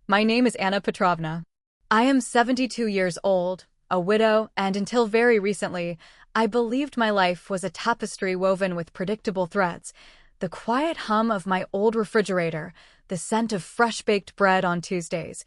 My name is Anna Petrovna. I am 72 years old, a widow, and until very recently, I believed my life was a tapestry woven with predictable threads. The quiet hum of my old refrigerator, the scent of fresh-baked bread on Tuesdays,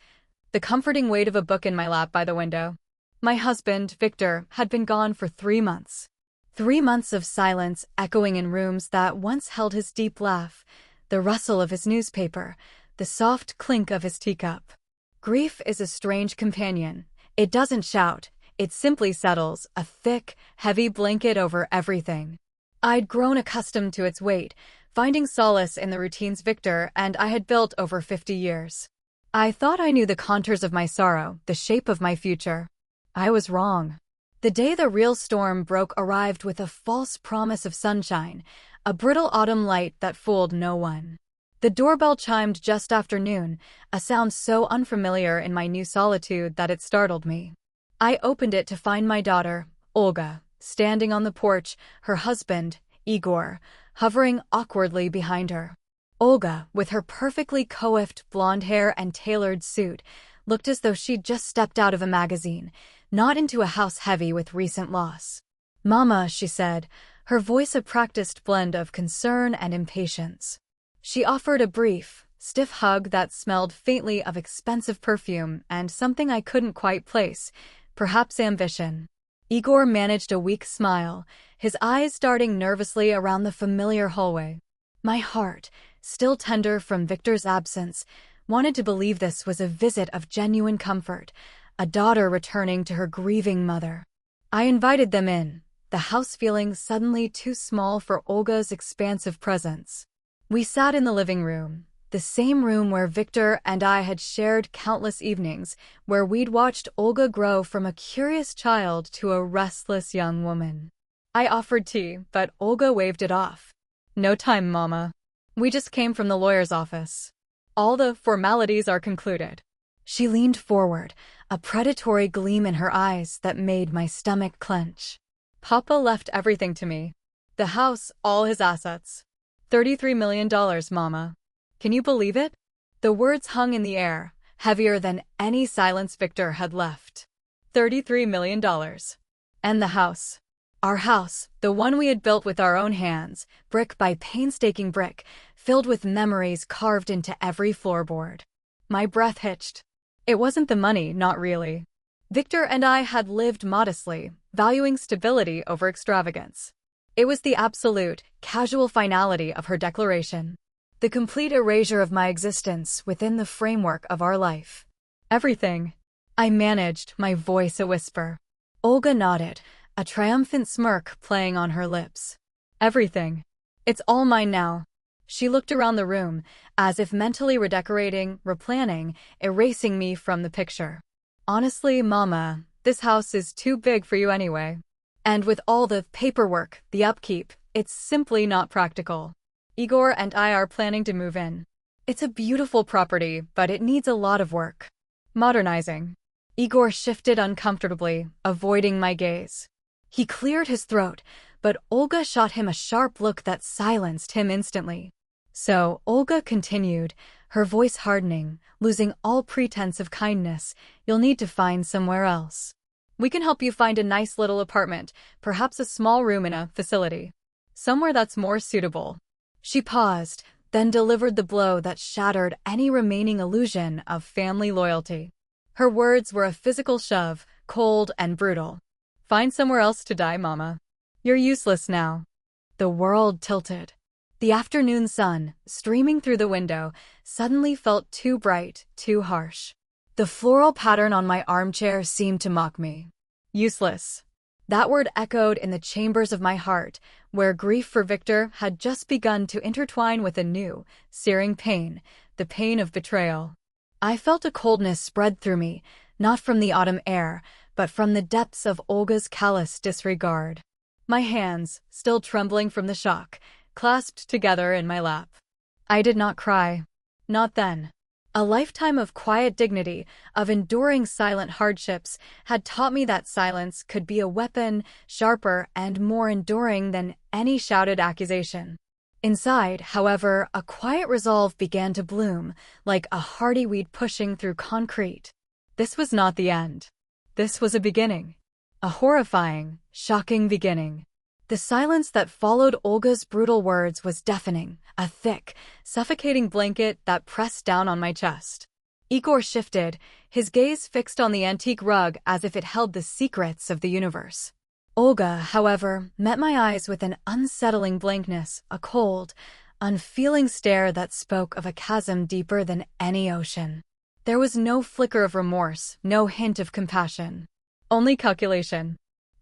the comforting weight of a book in my lap by the window. My husband, Victor, had been gone for 3 months. 3 months of silence echoing in rooms that once held his deep laugh, the rustle of his newspaper, the soft clink of his teacup. Grief is a strange companion. It doesn't shout, it simply settles, a thick, heavy blanket over everything. I'd grown accustomed to its weight, finding solace in the routines Victor and I had built over 50 years. I thought I knew the contours of my sorrow, the shape of my future. I was wrong. The day the real storm broke arrived with a false promise of sunshine, a brittle autumn light that fooled no one. The doorbell chimed just after noon, a sound so unfamiliar in my new solitude that it startled me. I opened it to find my daughter, Olga, standing on the porch, her husband, Igor, hovering awkwardly behind her. Olga, with her perfectly coiffed blonde hair and tailored suit, looked as though she'd just stepped out of a magazine, not into a house heavy with recent loss. "Mama," she said, her voice a practiced blend of concern and impatience. She offered a brief, stiff hug that smelled faintly of expensive perfume and something I couldn't quite place, perhaps ambition. Igor managed a weak smile, his eyes darting nervously around the familiar hallway. My heart, still tender from Victor's absence, wanted to believe this was a visit of genuine comfort, a daughter returning to her grieving mother. I invited them in, the house feeling suddenly too small for Olga's expansive presence. We sat in the living room, the same room where Victor and I had shared countless evenings, where we'd watched Olga grow from a curious child to a restless young woman. I offered tea, but Olga waved it off. "No time, Mama. We just came from the lawyer's office. All the formalities are concluded." She leaned forward, a predatory gleam in her eyes that made my stomach clench. "Papa left everything to me. The house, all his assets. $33 million, Mama. Can you believe it?" The words hung in the air, heavier than any silence Victor had left. $33 million. And the house. Our house, the one we had built with our own hands, brick by painstaking brick, filled with memories carved into every floorboard. My breath hitched. It wasn't the money, not really. Victor and I had lived modestly, valuing stability over extravagance. It was the absolute, casual finality of her declaration. The complete erasure of my existence within the framework of our life. "Everything." I managed, my voice a whisper. Olga nodded, a triumphant smirk playing on her lips. "Everything. It's all mine now." She looked around the room, as if mentally redecorating, replanning, erasing me from the picture. "Honestly, Mama, this house is too big for you anyway. And with all the paperwork, the upkeep, it's simply not practical. Igor and I are planning to move in. It's a beautiful property, but it needs a lot of work. Modernizing." Igor shifted uncomfortably, avoiding my gaze. He cleared his throat, but Olga shot him a sharp look that silenced him instantly. "So," Olga continued, her voice hardening, losing all pretense of kindness, "you'll need to find somewhere else. We can help you find a nice little apartment, perhaps a small room in a facility. Somewhere that's more suitable." She paused, then delivered the blow that shattered any remaining illusion of family loyalty. Her words were a physical shove, cold and brutal. "Find somewhere else to die, Mama. You're useless now." The world tilted. The afternoon sun, streaming through the window, suddenly felt too bright, too harsh. The floral pattern on my armchair seemed to mock me. Useless. That word echoed in the chambers of my heart, where grief for Victor had just begun to intertwine with a new, searing pain, the pain of betrayal. I felt a coldness spread through me, not from the autumn air, but from the depths of Olga's callous disregard. My hands, still trembling from the shock, clasped together in my lap. I did not cry. Not then. A lifetime of quiet dignity, of enduring silent hardships, had taught me that silence could be a weapon, sharper and more enduring than any shouted accusation. Inside, however, a quiet resolve began to bloom, like a hardy weed pushing through concrete. This was not the end. This was a beginning. A horrifying, shocking beginning. The silence that followed Olga's brutal words was deafening, a thick, suffocating blanket that pressed down on my chest. Igor shifted, his gaze fixed on the antique rug as if it held the secrets of the universe. Olga, however, met my eyes with an unsettling blankness, a cold, unfeeling stare that spoke of a chasm deeper than any ocean. There was no flicker of remorse, no hint of compassion. Only calculation.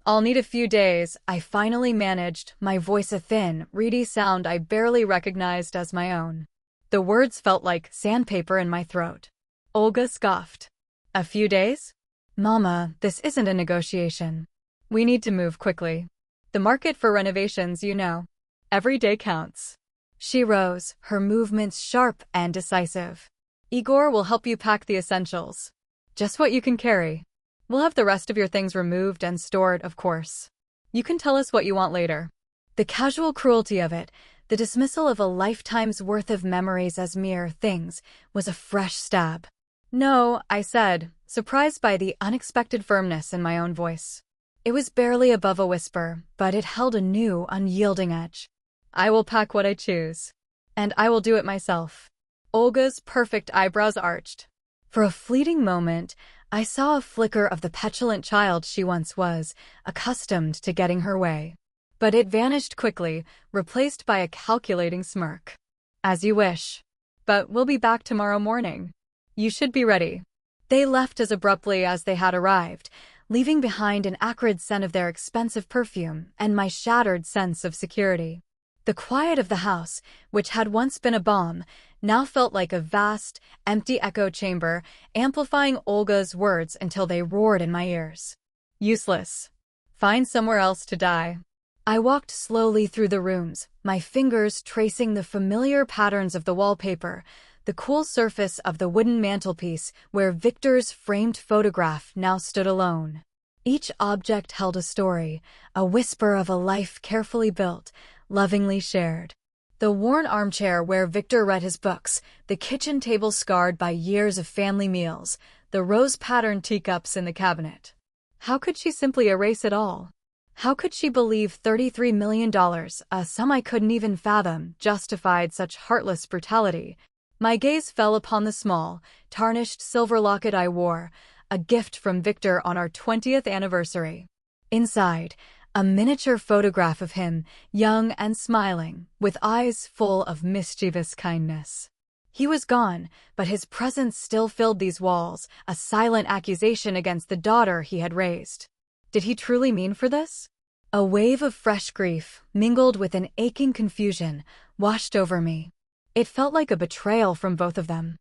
"I'll need a few days," I finally managed, my voice a thin, reedy sound I barely recognized as my own. The words felt like sandpaper in my throat. Olga scoffed. "A few days? Mama, this isn't a negotiation. We need to move quickly. The market for renovations, you know. Every day counts." She rose, her movements sharp and decisive. "Igor will help you pack the essentials. Just what you can carry. We'll have the rest of your things removed and stored, of course. You can tell us what you want later." The casual cruelty of it, the dismissal of a lifetime's worth of memories as mere things, was a fresh stab. "No," I said, surprised by the unexpected firmness in my own voice. It was barely above a whisper, but it held a new, unyielding edge. "I will pack what I choose. And I will do it myself." Olga's perfect eyebrows arched. For a fleeting moment, I saw a flicker of the petulant child she once was, accustomed to getting her way. But it vanished quickly, replaced by a calculating smirk. "As you wish. But we'll be back tomorrow morning. You should be ready." They left as abruptly as they had arrived, leaving behind an acrid scent of their expensive perfume and my shattered sense of security. The quiet of the house, which had once been a balm, now felt like a vast, empty echo chamber, amplifying Olga's words until they roared in my ears. "Useless. Find somewhere else to die." I walked slowly through the rooms, my fingers tracing the familiar patterns of the wallpaper, the cool surface of the wooden mantelpiece where Victor's framed photograph now stood alone. Each object held a story, a whisper of a life carefully built, lovingly shared. The worn armchair where Victor read his books, the kitchen table scarred by years of family meals, the rose-patterned teacups in the cabinet. How could she simply erase it all? How could she believe $33 million, a sum I couldn't even fathom, justified such heartless brutality? My gaze fell upon the small, tarnished silver locket I wore, a gift from Victor on our 20th anniversary. Inside, a miniature photograph of him, young and smiling, with eyes full of mischievous kindness. He was gone, but his presence still filled these walls, a silent accusation against the daughter he had raised. Did he truly mean for this? A wave of fresh grief, mingled with an aching confusion, washed over me. It felt like a betrayal from both of them.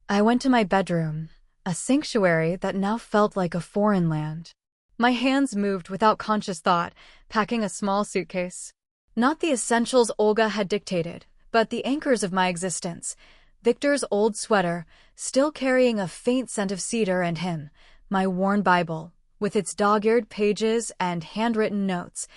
I went to my bedroom, a sanctuary that now felt like a foreign land. My hands moved without conscious thought, packing a small suitcase. Not the essentials Olga had dictated, but the anchors of my existence. Victor's old sweater, still carrying a faint scent of cedar, and him, my worn Bible, with its dog-eared pages and handwritten notes,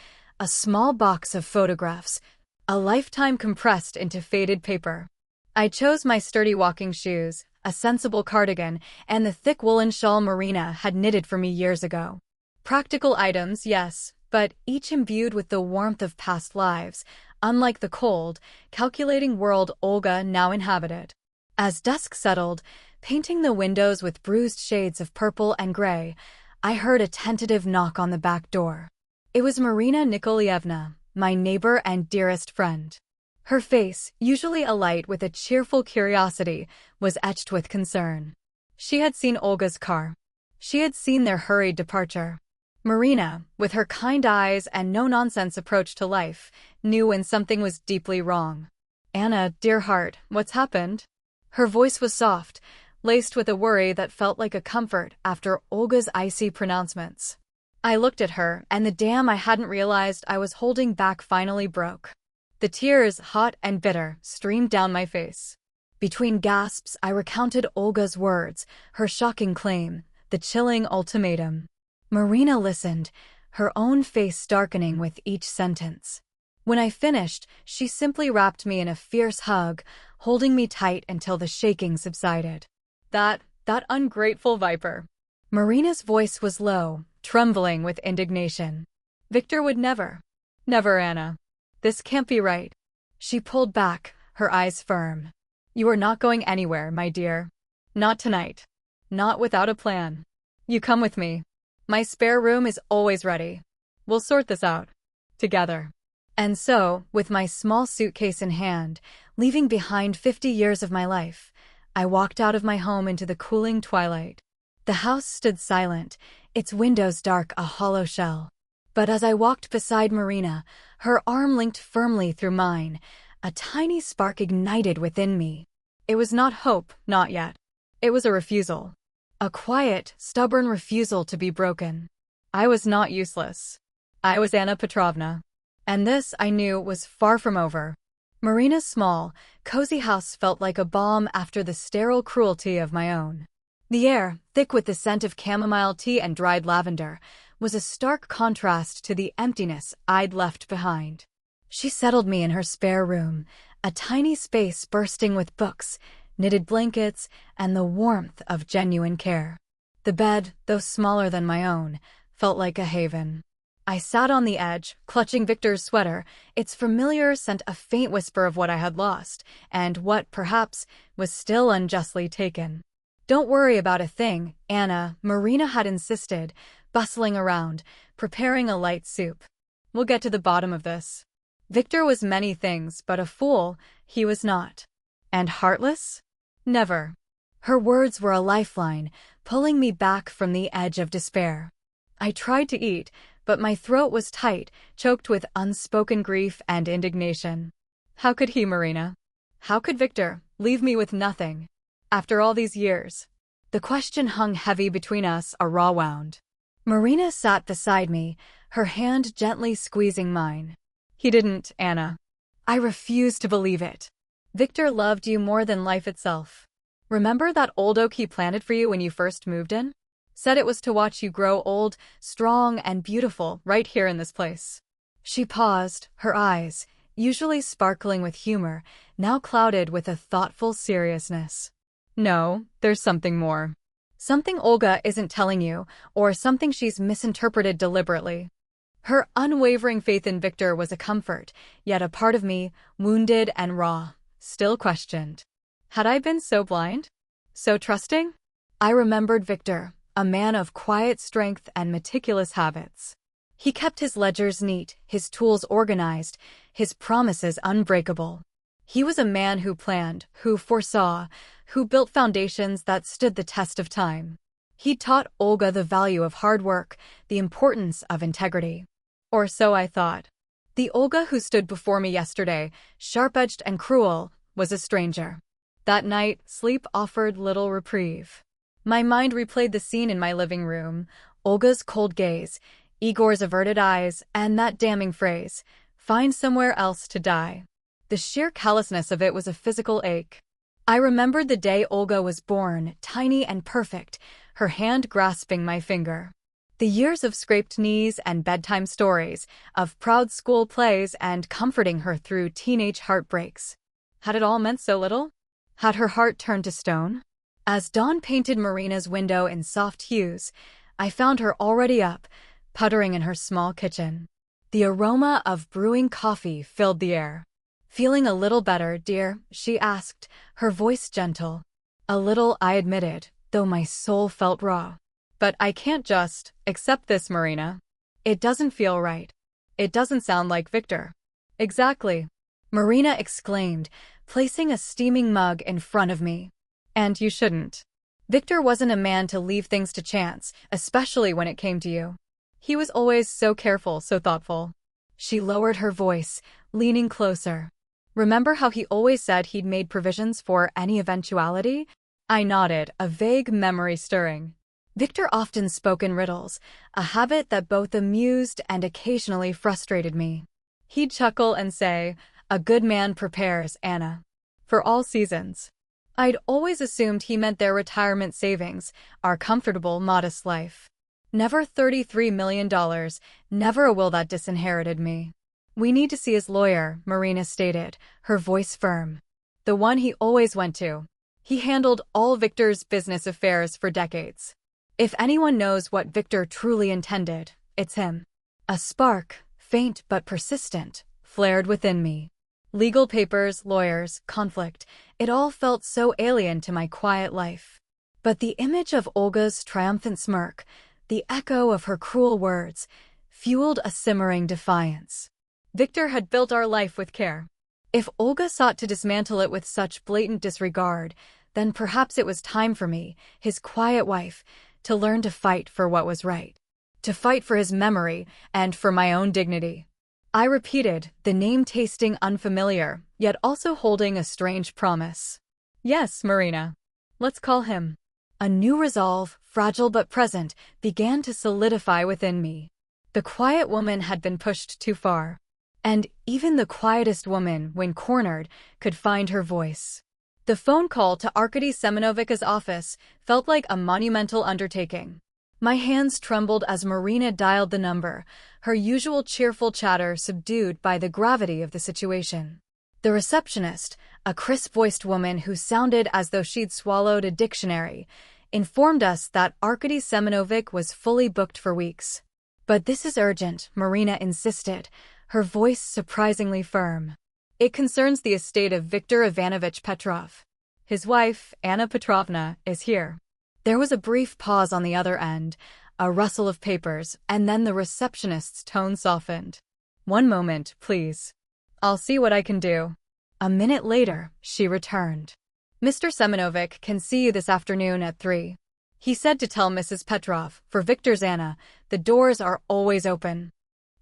a small box of photographs, a lifetime compressed into faded paper. I chose my sturdy walking shoes, a sensible cardigan, and the thick woolen shawl Marina had knitted for me years ago. Practical items, yes, but each imbued with the warmth of past lives, unlike the cold, calculating world Olga now inhabited. As dusk settled, painting the windows with bruised shades of purple and gray, I heard a tentative knock on the back door. It was Marina Nikolaevna, my neighbor and dearest friend. Her face, usually alight with a cheerful curiosity, was etched with concern. She had seen Olga's car. She had seen their hurried departure. Marina, with her kind eyes and no-nonsense approach to life, knew when something was deeply wrong. "Anna, dear heart, what's happened?" Her voice was soft, laced with a worry that felt like a comfort after Olga's icy pronouncements. I looked at her, and the dam I hadn't realized I was holding back finally broke. The tears, hot and bitter, streamed down my face. Between gasps, I recounted Olga's words, her shocking claim, the chilling ultimatum. Marina listened, her own face darkening with each sentence. When I finished, she simply wrapped me in a fierce hug, holding me tight until the shaking subsided. That ungrateful viper. Marina's voice was low, trembling with indignation. Victor would never. Never, Anna. This can't be right. She pulled back, her eyes firm. You are not going anywhere, my dear. Not tonight. Not without a plan. You come with me. My spare room is always ready. We'll sort this out. Together. And so, with my small suitcase in hand, leaving behind 50 years of my life, I walked out of my home into the cooling twilight. The house stood silent, its windows dark, a hollow shell. But as I walked beside Marina, her arm linked firmly through mine, a tiny spark ignited within me. It was not hope, not yet. It was a refusal. A quiet, stubborn refusal to be broken. I was not useless. I was Anna Petrovna. And this, I knew, was far from over. Marina's small, cozy house felt like a balm after the sterile cruelty of my own. The air, thick with the scent of chamomile tea and dried lavender, was a stark contrast to the emptiness I'd left behind. She settled me in her spare room, a tiny space bursting with books, knitted blankets, and the warmth of genuine care. The bed, though smaller than my own, felt like a haven. I sat on the edge, clutching Victor's sweater, its familiar scent a faint whisper of what I had lost, and what, perhaps, was still unjustly taken. Don't worry about a thing, Anna, Marina had insisted, bustling around, preparing a light soup. We'll get to the bottom of this. Victor was many things, but a fool, he was not. And heartless? Never. Her words were a lifeline, pulling me back from the edge of despair. I tried to eat, but my throat was tight, choked with unspoken grief and indignation. How could he, Marina? How could Victor leave me with nothing? After all these years? The question hung heavy between us, a raw wound. Marina sat beside me, her hand gently squeezing mine. He didn't, Anna. I refused to believe it. Victor loved you more than life itself. Remember that old oak he planted for you when you first moved in? Said it was to watch you grow old, strong, and beautiful right here in this place. She paused, her eyes, usually sparkling with humor, now clouded with a thoughtful seriousness. No, there's something more. Something Olga isn't telling you, or something she's misinterpreted deliberately. Her unwavering faith in Victor was a comfort, yet a part of me, wounded and raw, still questioned. Had I been so blind? So trusting? I remembered Victor, a man of quiet strength and meticulous habits. He kept his ledgers neat, his tools organized, his promises unbreakable. He was a man who planned, who foresaw, who built foundations that stood the test of time. He taught Olga the value of hard work, the importance of integrity. Or so I thought. The Olga who stood before me yesterday, sharp-edged and cruel, was a stranger. That night, sleep offered little reprieve. My mind replayed the scene in my living room, Olga's cold gaze, Igor's averted eyes, and that damning phrase, "Find somewhere else to die." The sheer callousness of it was a physical ache. I remembered the day Olga was born, tiny and perfect, her hand grasping my finger. The years of scraped knees and bedtime stories, of proud school plays and comforting her through teenage heartbreaks. Had it all meant so little? Had her heart turned to stone? As dawn painted Marina's window in soft hues, I found her already up, puttering in her small kitchen. The aroma of brewing coffee filled the air. "Feeling a little better, dear?" she asked, her voice gentle. A little, I admitted, though my soul felt raw. But I can't just accept this, Marina. It doesn't feel right. It doesn't sound like Victor. Exactly, Marina exclaimed, placing a steaming mug in front of me. And you shouldn't. Victor wasn't a man to leave things to chance, especially when it came to you. He was always so careful, so thoughtful. She lowered her voice, leaning closer. Remember how he always said he'd made provisions for any eventuality? I nodded, a vague memory stirring. Victor often spoke in riddles, a habit that both amused and occasionally frustrated me. He'd chuckle and say, "A good man prepares, Anna. For all seasons." I'd always assumed he meant their retirement savings, our comfortable, modest life. Never $33 million, never a will that disinherited me. We need to see his lawyer, Marina stated, her voice firm. The one he always went to. He handled all Victor's business affairs for decades. If anyone knows what Victor truly intended, it's him. A spark, faint but persistent, flared within me. Legal papers, lawyers, conflict, it all felt so alien to my quiet life. But the image of Olga's triumphant smirk, the echo of her cruel words, fueled a simmering defiance. Victor had built our life with care. If Olga sought to dismantle it with such blatant disregard, then perhaps it was time for me, his quiet wife, to learn to fight for what was right. To fight for his memory and for my own dignity. I repeated, the name tasting unfamiliar, yet also holding a strange promise. Yes, Marina. Let's call him. A new resolve, fragile but present, began to solidify within me. The quiet woman had been pushed too far. And even the quietest woman, when cornered, could find her voice. The phone call to Arkady Semenovic's office felt like a monumental undertaking. My hands trembled as Marina dialed the number, her usual cheerful chatter subdued by the gravity of the situation. The receptionist, a crisp-voiced woman who sounded as though she'd swallowed a dictionary, informed us that Arkady Semenovic was fully booked for weeks. But this is urgent, Marina insisted, her voice surprisingly firm. It concerns the estate of Viktor Ivanovich Petrov. His wife, Anna Petrovna, is here. There was a brief pause on the other end, a rustle of papers, and then the receptionist's tone softened. One moment, please. I'll see what I can do. A minute later, she returned. Mr. Semenovic can see you this afternoon at 3. He said to tell Mrs. Petrov, for Viktor's Anna, the doors are always open.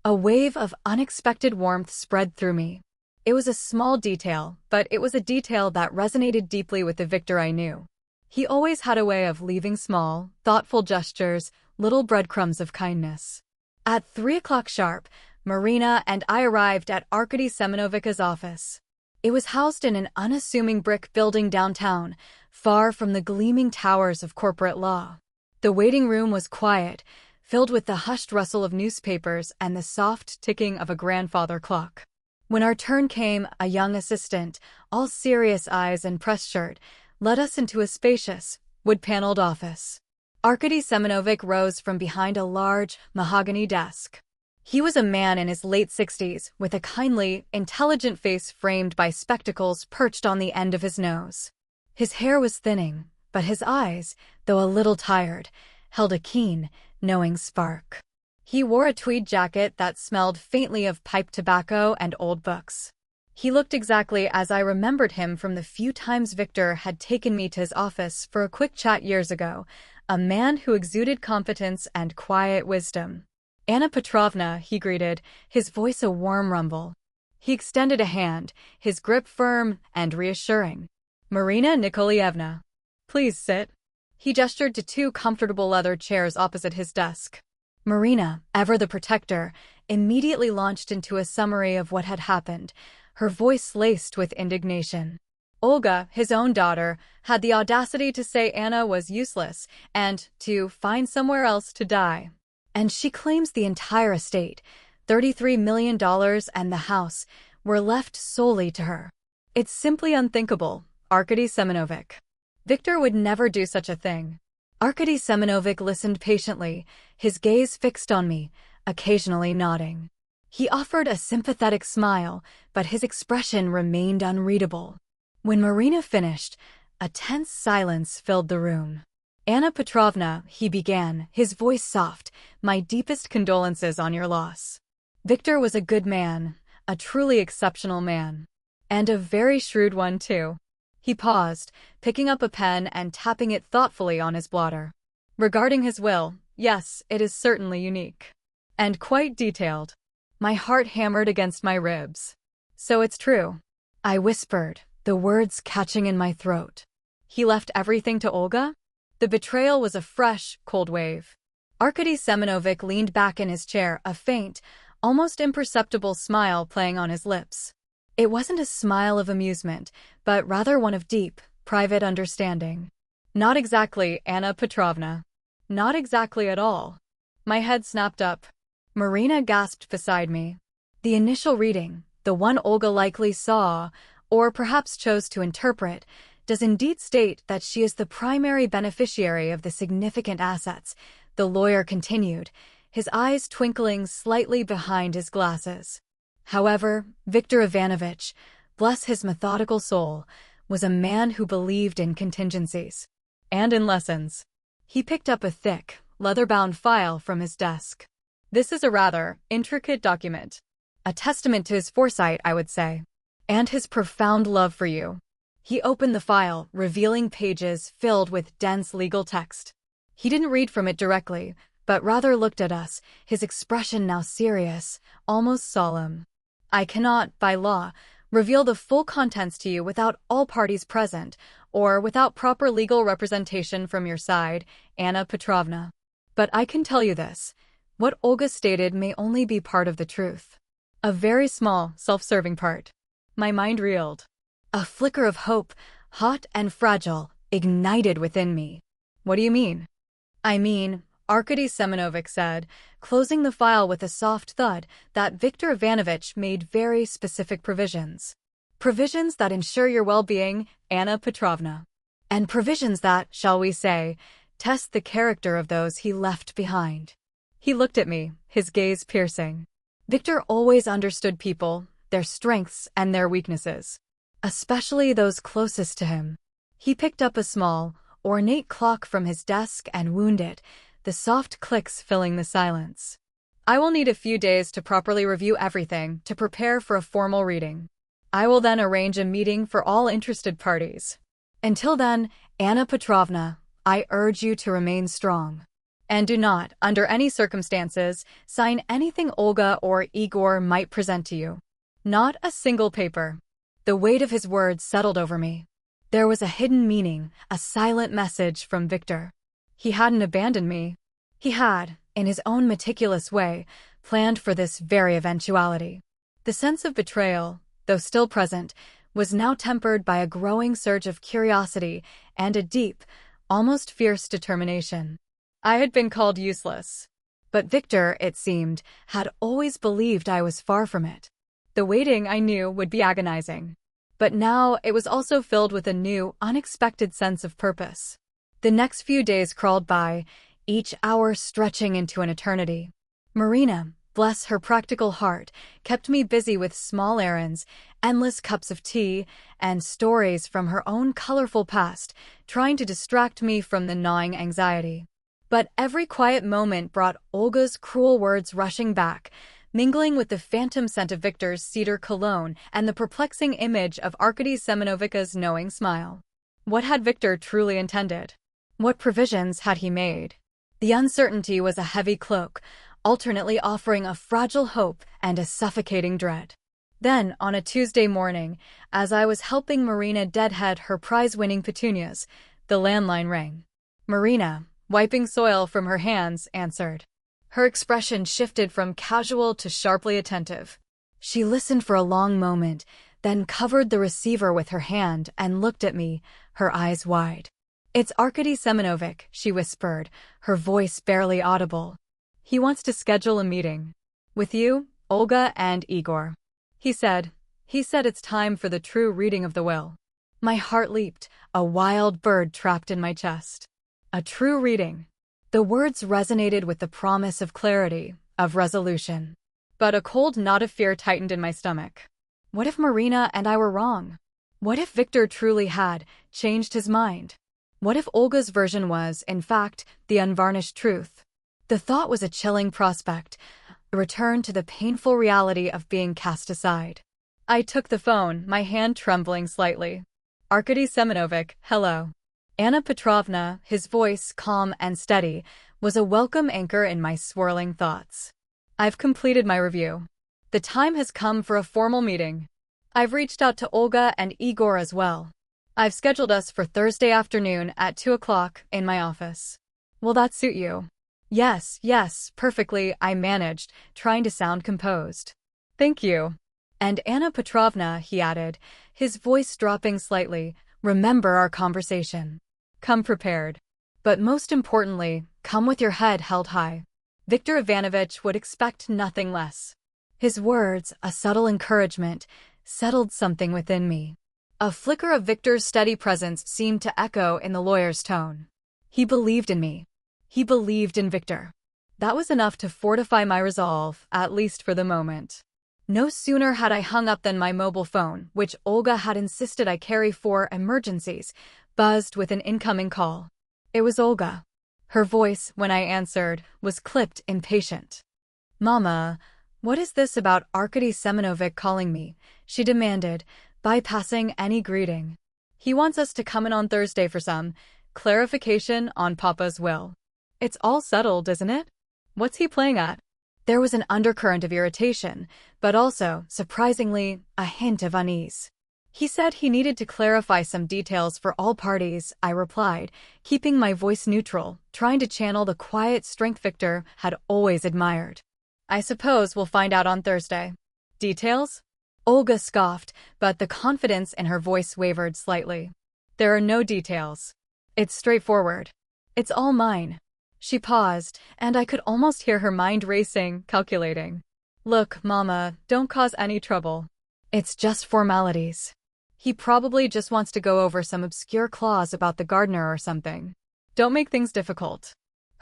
A wave of unexpected warmth spread through me. It was a small detail, but it was a detail that resonated deeply with the Victor I knew. He always had a way of leaving small, thoughtful gestures, little breadcrumbs of kindness. At 3 o'clock sharp, Marina and I arrived at Arkady Semenovic's office. It was housed in an unassuming brick building downtown, far from the gleaming towers of corporate law. The waiting room was quiet, filled with the hushed rustle of newspapers and the soft ticking of a grandfather clock. When our turn came, a young assistant, all serious eyes and press shirt, led us into a spacious, wood-paneled office. Arkady Semenovic rose from behind a large, mahogany desk. He was a man in his late 60s, with a kindly, intelligent face framed by spectacles perched on the end of his nose. His hair was thinning, but his eyes, though a little tired, held a keen, knowing spark. He wore a tweed jacket that smelled faintly of pipe tobacco and old books. He looked exactly as I remembered him from the few times Victor had taken me to his office for a quick chat years ago, a man who exuded competence and quiet wisdom. Anna Petrovna, he greeted, his voice a warm rumble. He extended a hand, his grip firm and reassuring. Marina Nikolaevna. Please sit. He gestured to 2 comfortable leather chairs opposite his desk. Marina, ever the protector, immediately launched into a summary of what had happened, her voice laced with indignation. Olga, his own daughter, had the audacity to say Anna was useless and to find somewhere else to die. And she claims the entire estate, $33 million and the house, were left solely to her. It's simply unthinkable, Arkady Semenovic. Victor would never do such a thing. Arkady Semenovic listened patiently, his gaze fixed on me, occasionally nodding. He offered a sympathetic smile, but his expression remained unreadable. When Marina finished, a tense silence filled the room. Anna Petrovna, he began, his voice soft, my deepest condolences on your loss. Victor was a good man, a truly exceptional man. And a very shrewd one, too. He paused, picking up a pen and tapping it thoughtfully on his blotter. Regarding his will, yes, it is certainly unique. And quite detailed. My heart hammered against my ribs. So it's true. I whispered, the words catching in my throat. He left everything to Olga? The betrayal was a fresh, cold wave. Arkady Semenovic leaned back in his chair, a faint, almost imperceptible smile playing on his lips. It wasn't a smile of amusement, but rather one of deep, private understanding. Not exactly, Anna Petrovna. Not exactly at all. My head snapped up. Marina gasped beside me. The initial reading, the one Olga likely saw, or perhaps chose to interpret, does indeed state that she is the primary beneficiary of the significant assets, the lawyer continued, his eyes twinkling slightly behind his glasses. However, Viktor Ivanovich, bless his methodical soul, was a man who believed in contingencies. And in lessons. He picked up a thick, leather-bound file from his desk. This is a rather intricate document. A testament to his foresight, I would say. And his profound love for you. He opened the file, revealing pages filled with dense legal text. He didn't read from it directly, but rather looked at us, his expression now serious, almost solemn. I cannot, by law, reveal the full contents to you without all parties present, or without proper legal representation from your side, Anna Petrovna. But I can tell you this. What Olga stated may only be part of the truth. A very small, self-serving part. My mind reeled. A flicker of hope, hot and fragile, ignited within me. What do you mean? I mean, Arkady Semyonovich said, closing the file with a soft thud, that Viktor Ivanovich made very specific provisions. Provisions that ensure your well-being, Anna Petrovna. And provisions that, shall we say, test the character of those he left behind. He looked at me, his gaze piercing. Viktor always understood people, their strengths and their weaknesses. Especially those closest to him. He picked up a small, ornate clock from his desk and wound it, the soft clicks filling the silence. I will need a few days to properly review everything to prepare for a formal reading. I will then arrange a meeting for all interested parties. Until then, Anna Petrovna, I urge you to remain strong. And do not, under any circumstances, sign anything Olga or Igor might present to you. Not a single paper. The weight of his words settled over me. There was a hidden meaning, a silent message from Viktor. He hadn't abandoned me. He had, in his own meticulous way, planned for this very eventuality. The sense of betrayal, though still present, was now tempered by a growing surge of curiosity and a deep, almost fierce determination. I had been called useless. But Viktor, it seemed, had always believed I was far from it. The waiting, I knew, would be agonizing. But now it was also filled with a new, unexpected sense of purpose. The next few days crawled by, each hour stretching into an eternity. Marina, bless her practical heart, kept me busy with small errands, endless cups of tea, and stories from her own colorful past, trying to distract me from the gnawing anxiety. But every quiet moment brought Olga's cruel words rushing back, mingling with the phantom scent of Viktor's cedar cologne and the perplexing image of Arkady Semyonovich's knowing smile. What had Viktor truly intended? What provisions had he made? The uncertainty was a heavy cloak, alternately offering a fragile hope and a suffocating dread. Then, on a Tuesday morning, as I was helping Marina deadhead her prize-winning petunias, the landline rang. Marina, wiping soil from her hands, answered. Her expression shifted from casual to sharply attentive. She listened for a long moment, then covered the receiver with her hand and looked at me, her eyes wide. It's Arkady Semyonovich, she whispered, her voice barely audible. He wants to schedule a meeting. With you, Olga, and Igor. He said it's time for the true reading of the will. My heart leaped, a wild bird trapped in my chest. A true reading. The words resonated with the promise of clarity, of resolution. But a cold knot of fear tightened in my stomach. What if Marina and I were wrong? What if Viktor truly had changed his mind? What if Olga's version was, in fact, the unvarnished truth? The thought was a chilling prospect, a return to the painful reality of being cast aside. I took the phone, my hand trembling slightly. Arkady Semyonovich, hello. Anna Petrovna, his voice calm and steady, was a welcome anchor in my swirling thoughts. I've completed my review. The time has come for a formal meeting. I've reached out to Olga and Igor as well. I've scheduled us for Thursday afternoon at 2 o'clock in my office. Will that suit you? Yes, perfectly, I managed, trying to sound composed. Thank you. And Anna Petrovna, he added, his voice dropping slightly, remember our conversation. Come prepared. But most importantly, come with your head held high. Viktor Ivanovich would expect nothing less. His words, a subtle encouragement, settled something within me. A flicker of Victor's steady presence seemed to echo in the lawyer's tone. He believed in me. He believed in Victor. That was enough to fortify my resolve, at least for the moment. No sooner had I hung up than my mobile phone, which Olga had insisted I carry for emergencies, buzzed with an incoming call. It was Olga. Her voice, when I answered, was clipped, impatient. "Mama, what is this about Arkady Semyonovich calling me?" she demanded, bypassing any greeting. "He wants us to come in on Thursday for some clarification on Papa's will. It's all settled, isn't it? What's he playing at?" There was an undercurrent of irritation, but also, surprisingly, a hint of unease. "He said he needed to clarify some details for all parties," I replied, keeping my voice neutral, trying to channel the quiet strength Victor had always admired. "I suppose we'll find out on Thursday." "Details?" Olga scoffed, but the confidence in her voice wavered slightly. "There are no details. It's straightforward. It's all mine." She paused, and I could almost hear her mind racing, calculating. "Look, Mama, don't cause any trouble. It's just formalities. He probably just wants to go over some obscure clause about the gardener or something. Don't make things difficult."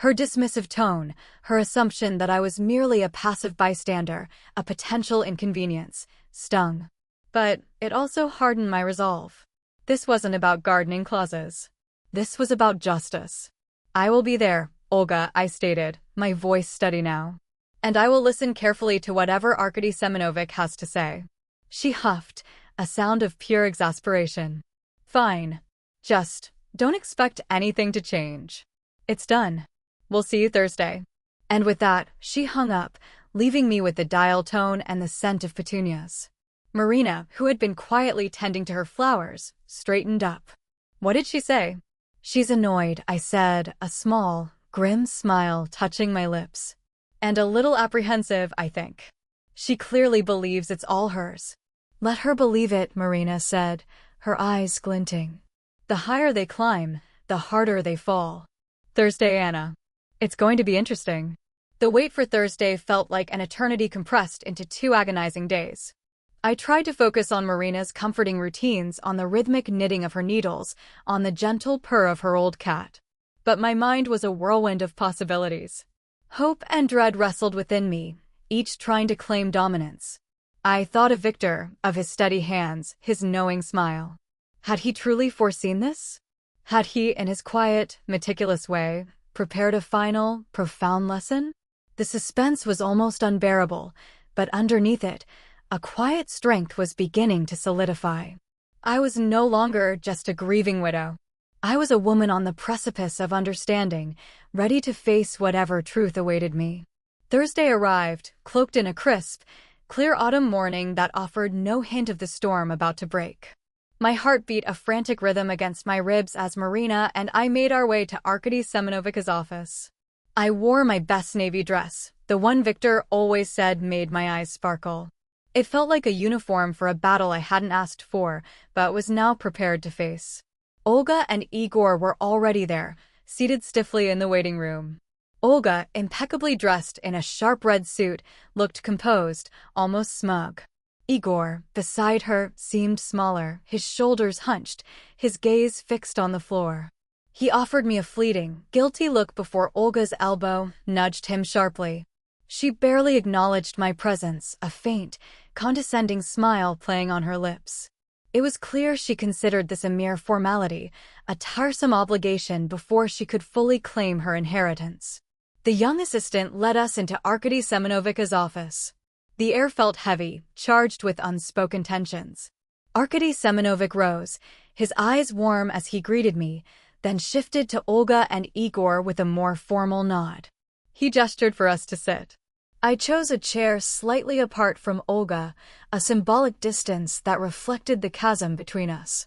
Her dismissive tone, her assumption that I was merely a passive bystander, a potential inconvenience, stung. But it also hardened my resolve. This wasn't about gardening clauses. This was about justice. "I will be there, Olga," I stated, my voice steady now. "And I will listen carefully to whatever Arkady Semyonovich has to say." She huffed, a sound of pure exasperation. "Fine. Just don't expect anything to change. It's done. We'll see you Thursday." And with that, she hung up, leaving me with the dial tone and the scent of petunias. Marina, who had been quietly tending to her flowers, straightened up. "What did she say?" "She's annoyed," I said, a small, grim smile touching my lips. "And a little apprehensive, I think. She clearly believes it's all hers." "Let her believe it," Marina said, her eyes glinting. "The higher they climb, the harder they fall." "Thursday, Anna. It's going to be interesting." The wait for Thursday felt like an eternity compressed into 2 agonizing days. I tried to focus on Marina's comforting routines, on the rhythmic knitting of her needles, on the gentle purr of her old cat. But my mind was a whirlwind of possibilities. Hope and dread wrestled within me, each trying to claim dominance. I thought of Victor, of his steady hands, his knowing smile. Had he truly foreseen this? Had he, in his quiet, meticulous way, prepared a final, profound lesson? The suspense was almost unbearable, but underneath it, a quiet strength was beginning to solidify. I was no longer just a grieving widow. I was a woman on the precipice of understanding, ready to face whatever truth awaited me. Thursday arrived, cloaked in a crisp, clear autumn morning that offered no hint of the storm about to break. My heart beat a frantic rhythm against my ribs as Marina and I made our way to Arkady Semyonovich's office. I wore my best navy dress, the one Victor always said made my eyes sparkle. It felt like a uniform for a battle I hadn't asked for, but was now prepared to face. Olga and Igor were already there, seated stiffly in the waiting room. Olga, impeccably dressed in a sharp red suit, looked composed, almost smug. Igor, beside her, seemed smaller, his shoulders hunched, his gaze fixed on the floor. He offered me a fleeting, guilty look before Olga's elbow nudged him sharply. She barely acknowledged my presence, a faint, condescending smile playing on her lips. It was clear she considered this a mere formality, a tiresome obligation before she could fully claim her inheritance. The young assistant led us into Arkady Semyonovich's office. The air felt heavy, charged with unspoken tensions. Arkady Semyonovich rose, his eyes warm as he greeted me, then shifted to Olga and Igor with a more formal nod. He gestured for us to sit. I chose a chair slightly apart from Olga, a symbolic distance that reflected the chasm between us.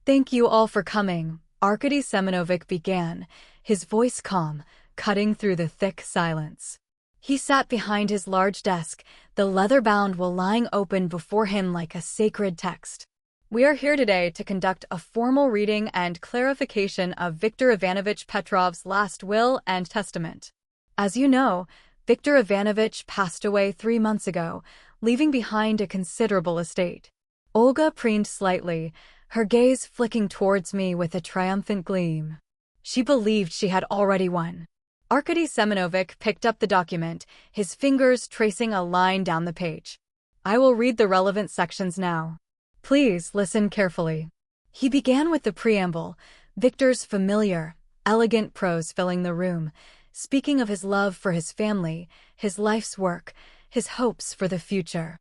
"Thank you all for coming," Arkady Semyonovich began, his voice calm, cutting through the thick silence. He sat behind his large desk, the leather-bound will lying open before him like a sacred text. "We are here today to conduct a formal reading and clarification of Viktor Ivanovich Petrov's last will and testament. As you know, Viktor Ivanovich passed away 3 months ago, leaving behind a considerable estate. Olga preened slightly, her gaze flicking towards me with a triumphant gleam. She believed she had already won. Arkady Semyonovich picked up the document, his fingers tracing a line down the page. I will read the relevant sections now. Please listen carefully. He began with the preamble, Victor's familiar, elegant prose filling the room, speaking of his love for his family, his life's work, his hopes for the future.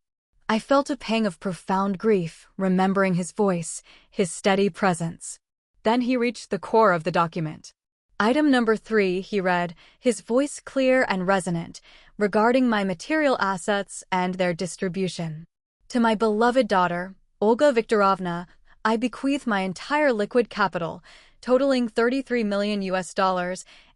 I felt a pang of profound grief, remembering his voice, his steady presence. Then he reached the core of the document. Item number 3, he read, his voice clear and resonant, regarding my material assets and their distribution. To my beloved daughter, Olga Viktorovna, I bequeath my entire liquid capital, totaling $33 million,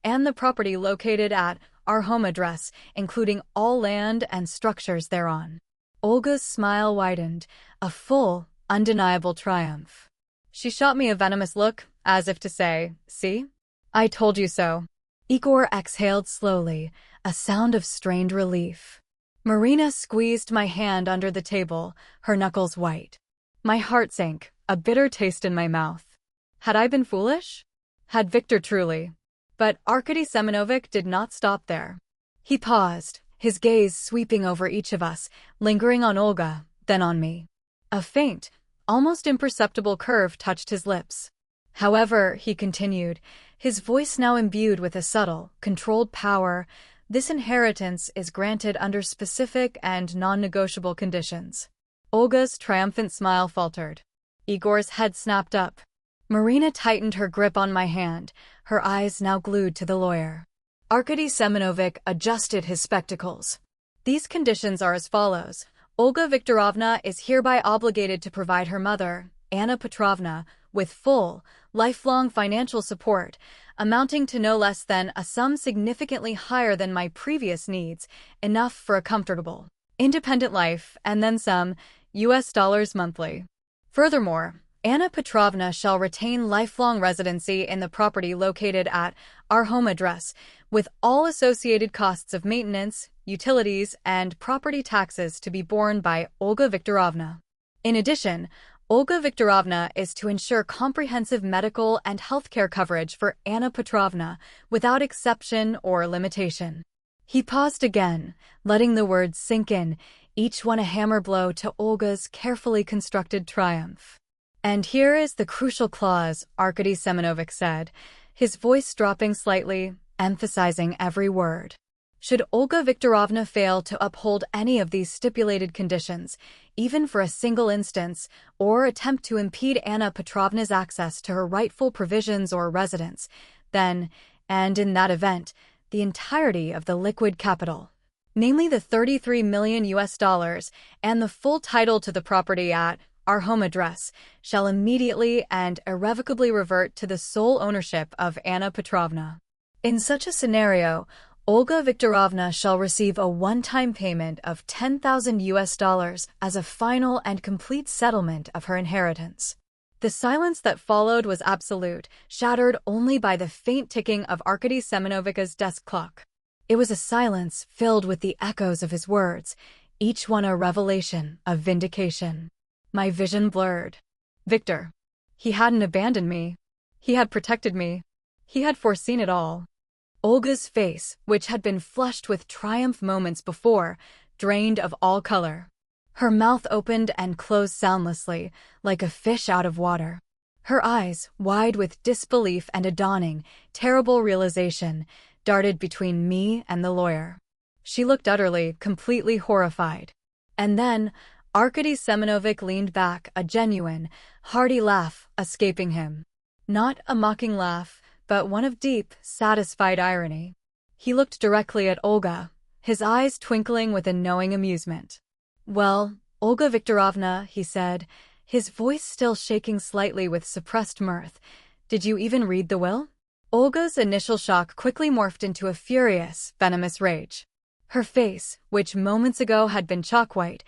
and the property located at our home address, including all land and structures thereon. Olga's smile widened, a full, undeniable triumph. She shot me a venomous look, as if to say, see? I told you so. Igor exhaled slowly, a sound of strained relief. Marina squeezed my hand under the table, her knuckles white. My heart sank, a bitter taste in my mouth. Had I been foolish? Had Victor truly? But Arkady Semyonovich did not stop there. He paused, his gaze sweeping over each of us, lingering on Olga, then on me. A faint, almost imperceptible curve touched his lips. However, he continued, his voice now imbued with a subtle, controlled power, this inheritance is granted under specific and non-negotiable conditions. Olga's triumphant smile faltered. Igor's head snapped up. Marina tightened her grip on my hand, her eyes now glued to the lawyer. Arkady Semyonovich adjusted his spectacles. These conditions are as follows. Olga Viktorovna is hereby obligated to provide her mother, Anna Petrovna, with full, lifelong financial support, amounting to no less than a sum significantly higher than my previous needs, enough for a comfortable, independent life, and then some, US dollars monthly. Furthermore, Anna Petrovna shall retain lifelong residency in the property located at our home address, with all associated costs of maintenance, utilities, and property taxes to be borne by Olga Viktorovna. In addition, Olga Viktorovna is to ensure comprehensive medical and healthcare coverage for Anna Petrovna, without exception or limitation. He paused again, letting the words sink in, each one a hammer blow to Olga's carefully constructed triumph. And here is the crucial clause, Arkady Semyonovich said, his voice dropping slightly, emphasizing every word. Should Olga Viktorovna fail to uphold any of these stipulated conditions, even for a single instance, or attempt to impede Anna Petrovna's access to her rightful provisions or residence, then, and in that event, the entirety of the liquid capital, namely the $33 million and the full title to the property at our home address, shall immediately and irrevocably revert to the sole ownership of Anna Petrovna. In such a scenario, Olga Viktorovna shall receive a one-time payment of $10,000 as a final and complete settlement of her inheritance. The silence that followed was absolute, shattered only by the faint ticking of Arkady Semyonovich's desk clock. It was a silence filled with the echoes of his words, each one a revelation of vindication. My vision blurred. Victor. He hadn't abandoned me. He had protected me. He had foreseen it all. Olga's face, which had been flushed with triumph moments before, drained of all color. Her mouth opened and closed soundlessly, like a fish out of water. Her eyes, wide with disbelief and a dawning, terrible realization, darted between me and the lawyer. She looked utterly, completely horrified. And then, Arkady Semyonovich leaned back, a genuine, hearty laugh escaping him. Not a mocking laugh, but one of deep, satisfied irony. He looked directly at Olga, his eyes twinkling with a knowing amusement. Well, Olga Viktorovna, he said, his voice still shaking slightly with suppressed mirth, did you even read the will? Olga's initial shock quickly morphed into a furious, venomous rage. Her face, which moments ago had been chalk white,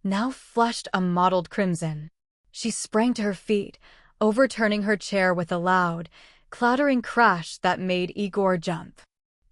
now flushed a mottled crimson. She sprang to her feet, overturning her chair with a loud, clattering crash that made Igor jump.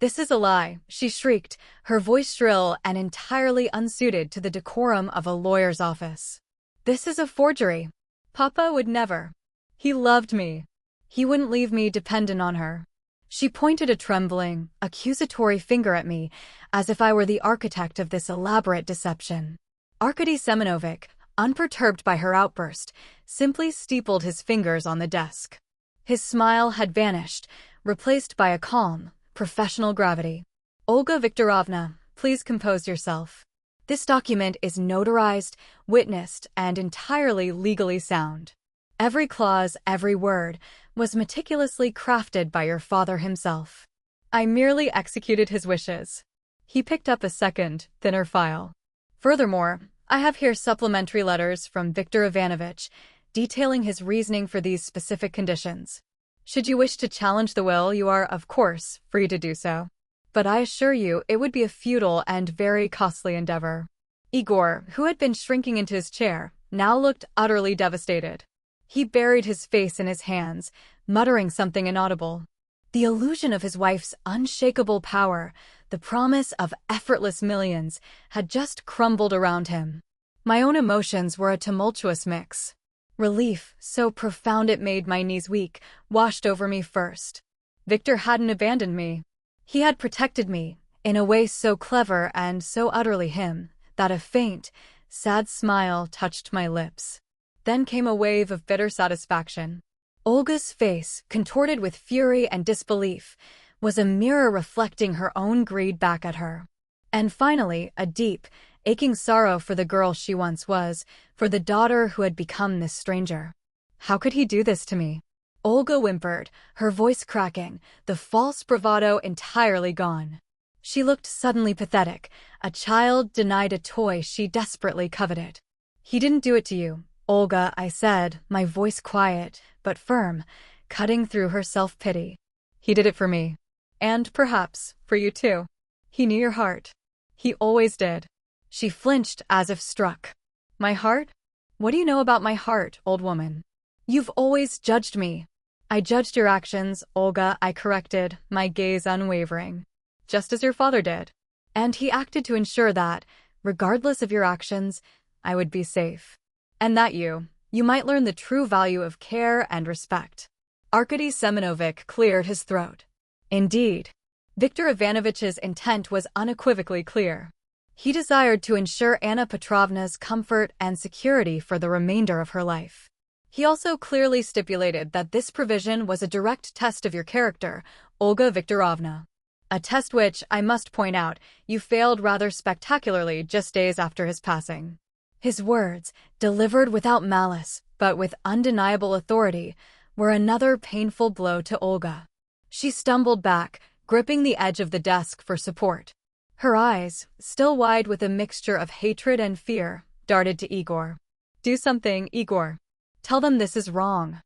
"This is a lie," she shrieked, her voice shrill and entirely unsuited to the decorum of a lawyer's office. "This is a forgery. Papa would never. He loved me. He wouldn't leave me dependent on her." She pointed a trembling, accusatory finger at me, as if I were the architect of this elaborate deception. Arkady Semyonovich, unperturbed by her outburst, simply steepled his fingers on the desk. His smile had vanished, replaced by a calm, professional gravity. "Olga Viktorovna, please compose yourself. This document is notarized, witnessed, and entirely legally sound. Every clause, every word, was meticulously crafted by your father himself. I merely executed his wishes." He picked up a second, thinner file. "Furthermore, I have here supplementary letters from Viktor Ivanovich, detailing his reasoning for these specific conditions. Should you wish to challenge the will, you are, of course, free to do so. But I assure you it would be a futile and very costly endeavor." Igor, who had been shrinking into his chair, now looked utterly devastated. He buried his face in his hands, muttering something inaudible. The illusion of his wife's unshakable power, the promise of effortless millions, had just crumbled around him. My own emotions were a tumultuous mix. Relief, so profound it made my knees weak, washed over me first. Victor hadn't abandoned me. He had protected me, in a way so clever and so utterly him, that a faint, sad smile touched my lips. Then came a wave of bitter satisfaction. Olga's face, contorted with fury and disbelief, was a mirror reflecting her own greed back at her. And finally, a deep, aching sorrow for the girl she once was, for the daughter who had become this stranger. How could he do this to me? Olga whimpered, her voice cracking, the false bravado entirely gone. She looked suddenly pathetic, a child denied a toy she desperately coveted. "He didn't do it to you, Olga," I said, my voice quiet, but firm, cutting through her self-pity. "He did it for me. And perhaps, for you too. He knew your heart. He always did." She flinched as if struck. "My heart? What do you know about my heart, old woman? You've always judged me." "I judged your actions, Olga," I corrected, my gaze unwavering. "Just as your father did. And he acted to ensure that, regardless of your actions, I would be safe. And that you might learn the true value of care and respect." Arkady Semyonovich cleared his throat. Indeed, Viktor Ivanovich's intent was unequivocally clear. He desired to ensure Anna Petrovna's comfort and security for the remainder of her life. He also clearly stipulated that this provision was a direct test of your character, Olga Viktorovna. A test which, I must point out, you failed rather spectacularly just days after his passing. His words, delivered without malice, but with undeniable authority, were another painful blow to Olga. She stumbled back, gripping the edge of the desk for support. Her eyes, still wide with a mixture of hatred and fear, darted to Igor. "Do something, Igor. Tell them this is wrong."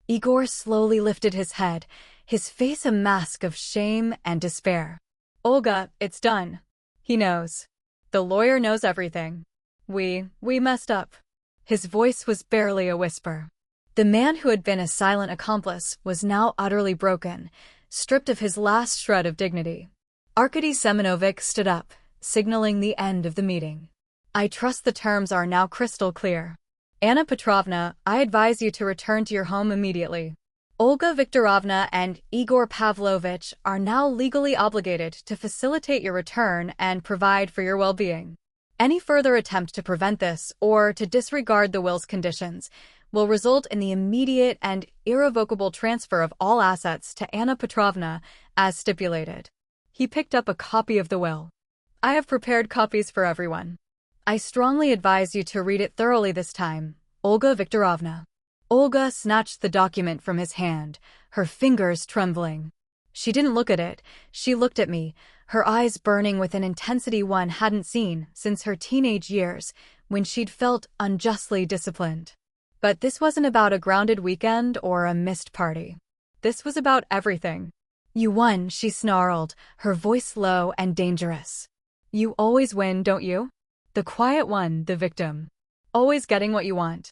Igor slowly lifted his head, his face a mask of shame and despair. "Olga, it's done. He knows. The lawyer knows everything. We messed up." His voice was barely a whisper. The man who had been a silent accomplice was now utterly broken, stripped of his last shred of dignity. Arkady Semyonovich stood up, signaling the end of the meeting. "I trust the terms are now crystal clear. Anna Petrovna, I advise you to return to your home immediately. Olga Viktorovna and Igor Pavlovich are now legally obligated to facilitate your return and provide for your well-being. Any further attempt to prevent this or to disregard the will's conditions will result in the immediate and irrevocable transfer of all assets to Anna Petrovna as stipulated." He picked up a copy of the will. "I have prepared copies for everyone. I strongly advise you to read it thoroughly this time, Olga Viktorovna." Olga snatched the document from his hand, her fingers trembling. She didn't look at it, she looked at me, her eyes burning with an intensity one hadn't seen since her teenage years, when she'd felt unjustly disciplined. But this wasn't about a grounded weekend or a missed party. This was about everything. "You won," she snarled, her voice low and dangerous. "You always win, don't you? The quiet one, the victim. Always getting what you want."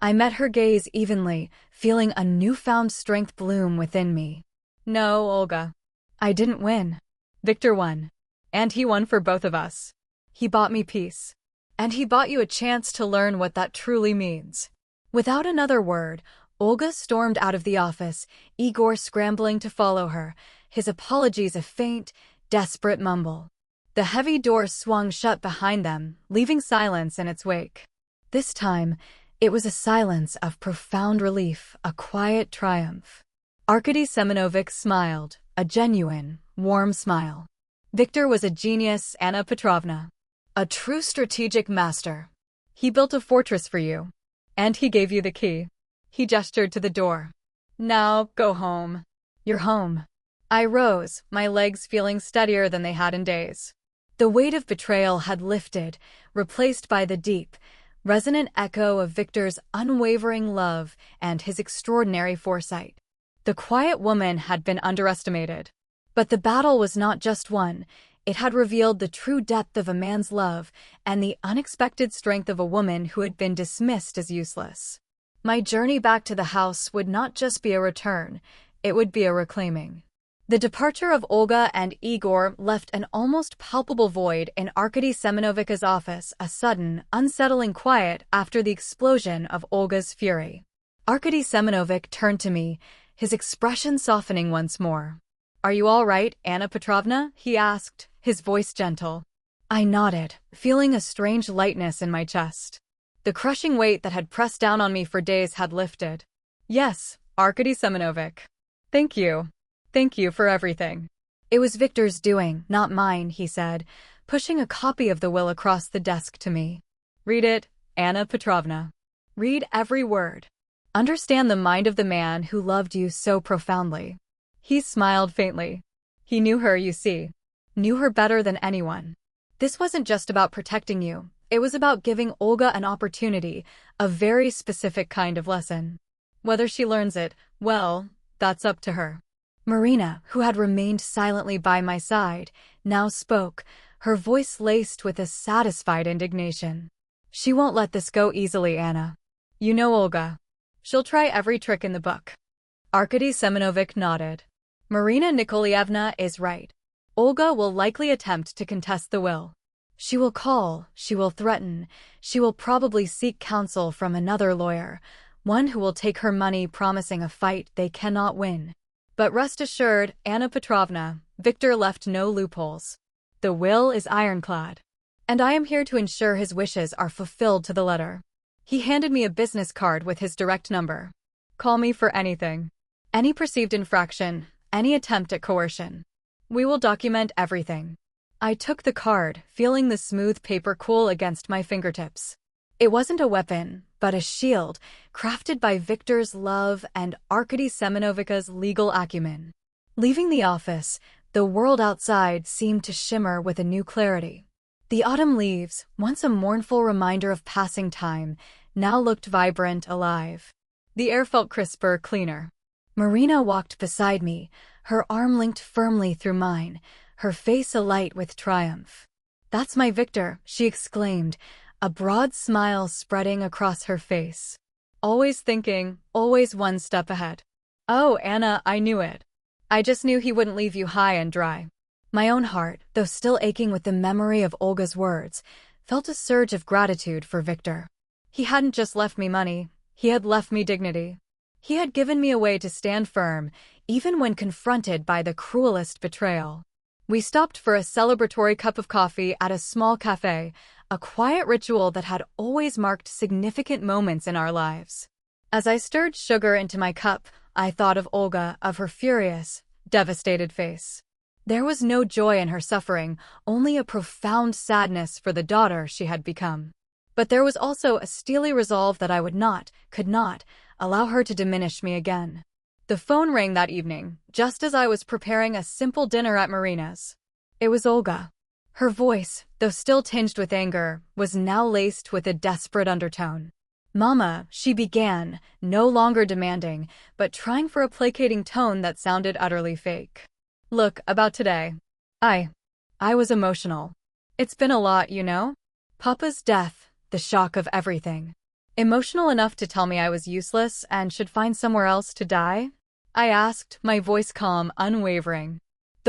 I met her gaze evenly, feeling a newfound strength bloom within me. "No, Olga. I didn't win. Victor won. And he won for both of us. He bought me peace. And he bought you a chance to learn what that truly means. Without another word, Olga stormed out of the office, Igor scrambling to follow her, his apologies a faint, desperate mumble. The heavy door swung shut behind them, leaving silence in its wake. This time, it was a silence of profound relief, a quiet triumph. Arkady Semenovich smiled, a genuine, warm smile. Victor was a genius, Anna Petrovna. A true strategic master. He built a fortress for you. And he gave you the key. He gestured to the door. Now, go home. You're home. I rose, my legs feeling steadier than they had in days. The weight of betrayal had lifted, replaced by the deep, resonant echo of Victor's unwavering love and his extraordinary foresight. The quiet woman had been underestimated. But the battle was not just won. It had revealed the true depth of a man's love and the unexpected strength of a woman who had been dismissed as useless. My journey back to the house would not just be a return, it would be a reclaiming. The departure of Olga and Igor left an almost palpable void in Arkady Semenovich's office, a sudden, unsettling quiet after the explosion of Olga's fury. Arkady Semenovich turned to me, his expression softening once more. Are you all right, Anna Petrovna? He asked, his voice gentle. I nodded, feeling a strange lightness in my chest. The crushing weight that had pressed down on me for days had lifted. Yes, Arkady Semenovich. Thank you. Thank you for everything. It was Victor's doing, not mine, he said, pushing a copy of the will across the desk to me. Read it, Anna Petrovna. Read every word. Understand the mind of the man who loved you so profoundly. He smiled faintly. He knew her, you see. Knew her better than anyone. This wasn't just about protecting you. It was about giving Olga an opportunity, a very specific kind of lesson. Whether she learns it, well, that's up to her. Marina, who had remained silently by my side, now spoke, her voice laced with a satisfied indignation. She won't let this go easily, Anna. You know Olga. She'll try every trick in the book. Arkady Semenovich nodded. Marina Nikolaevna is right. Olga will likely attempt to contest the will. She will call, she will threaten, she will probably seek counsel from another lawyer, one who will take her money promising a fight they cannot win. But rest assured, Anna Petrovna, Victor left no loopholes. The will is ironclad. And I am here to ensure his wishes are fulfilled to the letter. He handed me a business card with his direct number. Call me for anything. Any perceived infraction, any attempt at coercion. We will document everything. I took the card, feeling the smooth paper cool against my fingertips. It wasn't a weapon, but a shield, crafted by Victor's love and Arkady Semenovich's legal acumen. Leaving the office, the world outside seemed to shimmer with a new clarity. The autumn leaves, once a mournful reminder of passing time, now looked vibrant, alive. The air felt crisper, cleaner. Marina walked beside me, her arm linked firmly through mine, her face alight with triumph. That's my Victor, she exclaimed, a broad smile spreading across her face. Always thinking, always one step ahead. Oh, Anna, I knew it. I just knew he wouldn't leave you high and dry. My own heart, though still aching with the memory of Olga's words, felt a surge of gratitude for Victor. He hadn't just left me money, he had left me dignity. He had given me a way to stand firm, even when confronted by the cruelest betrayal. We stopped for a celebratory cup of coffee at a small cafe, a quiet ritual that had always marked significant moments in our lives. As I stirred sugar into my cup, I thought of Olga, of her furious, devastated face. There was no joy in her suffering, only a profound sadness for the daughter she had become. But there was also a steely resolve that I would not, could not, allow her to diminish me again. The phone rang that evening, just as I was preparing a simple dinner at Marina's. It was Olga. Her voice, though still tinged with anger, was now laced with a desperate undertone. Mama, she began, no longer demanding, but trying for a placating tone that sounded utterly fake. Look, about today. I was emotional. It's been a lot, you know? Papa's death, the shock of everything. Emotional enough to tell me I was useless and should find somewhere else to die? I asked, my voice calm, unwavering.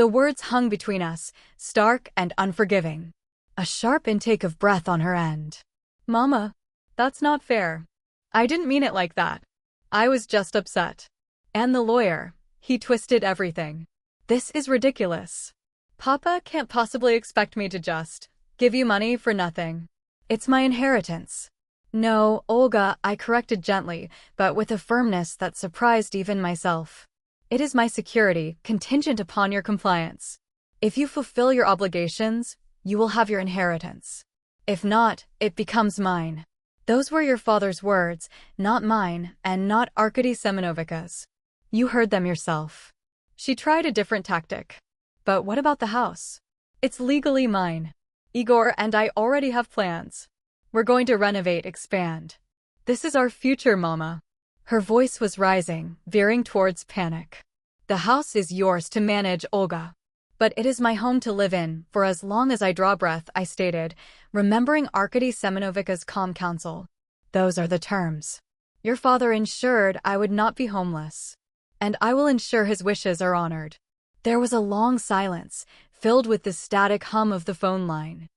The words hung between us, stark and unforgiving. A sharp intake of breath on her end. Mama, that's not fair. I didn't mean it like that. I was just upset. And the lawyer, he twisted everything. This is ridiculous. Papa can't possibly expect me to just give you money for nothing. It's my inheritance. No, Olga, I corrected gently, but with a firmness that surprised even myself. It is my security, contingent upon your compliance. If you fulfill your obligations, you will have your inheritance. If not, it becomes mine. Those were your father's words, not mine, and not Arkady Semenovich's. You heard them yourself. She tried a different tactic. But what about the house? It's legally mine. Igor and I already have plans. We're going to renovate, expand. This is our future, Mama. Her voice was rising, veering towards panic. The house is yours to manage, Olga. But it is my home to live in, for as long as I draw breath, I stated, remembering Arkady Semenovich's calm counsel. Those are the terms. Your father ensured I would not be homeless. And I will ensure his wishes are honored. There was a long silence, filled with the static hum of the phone line.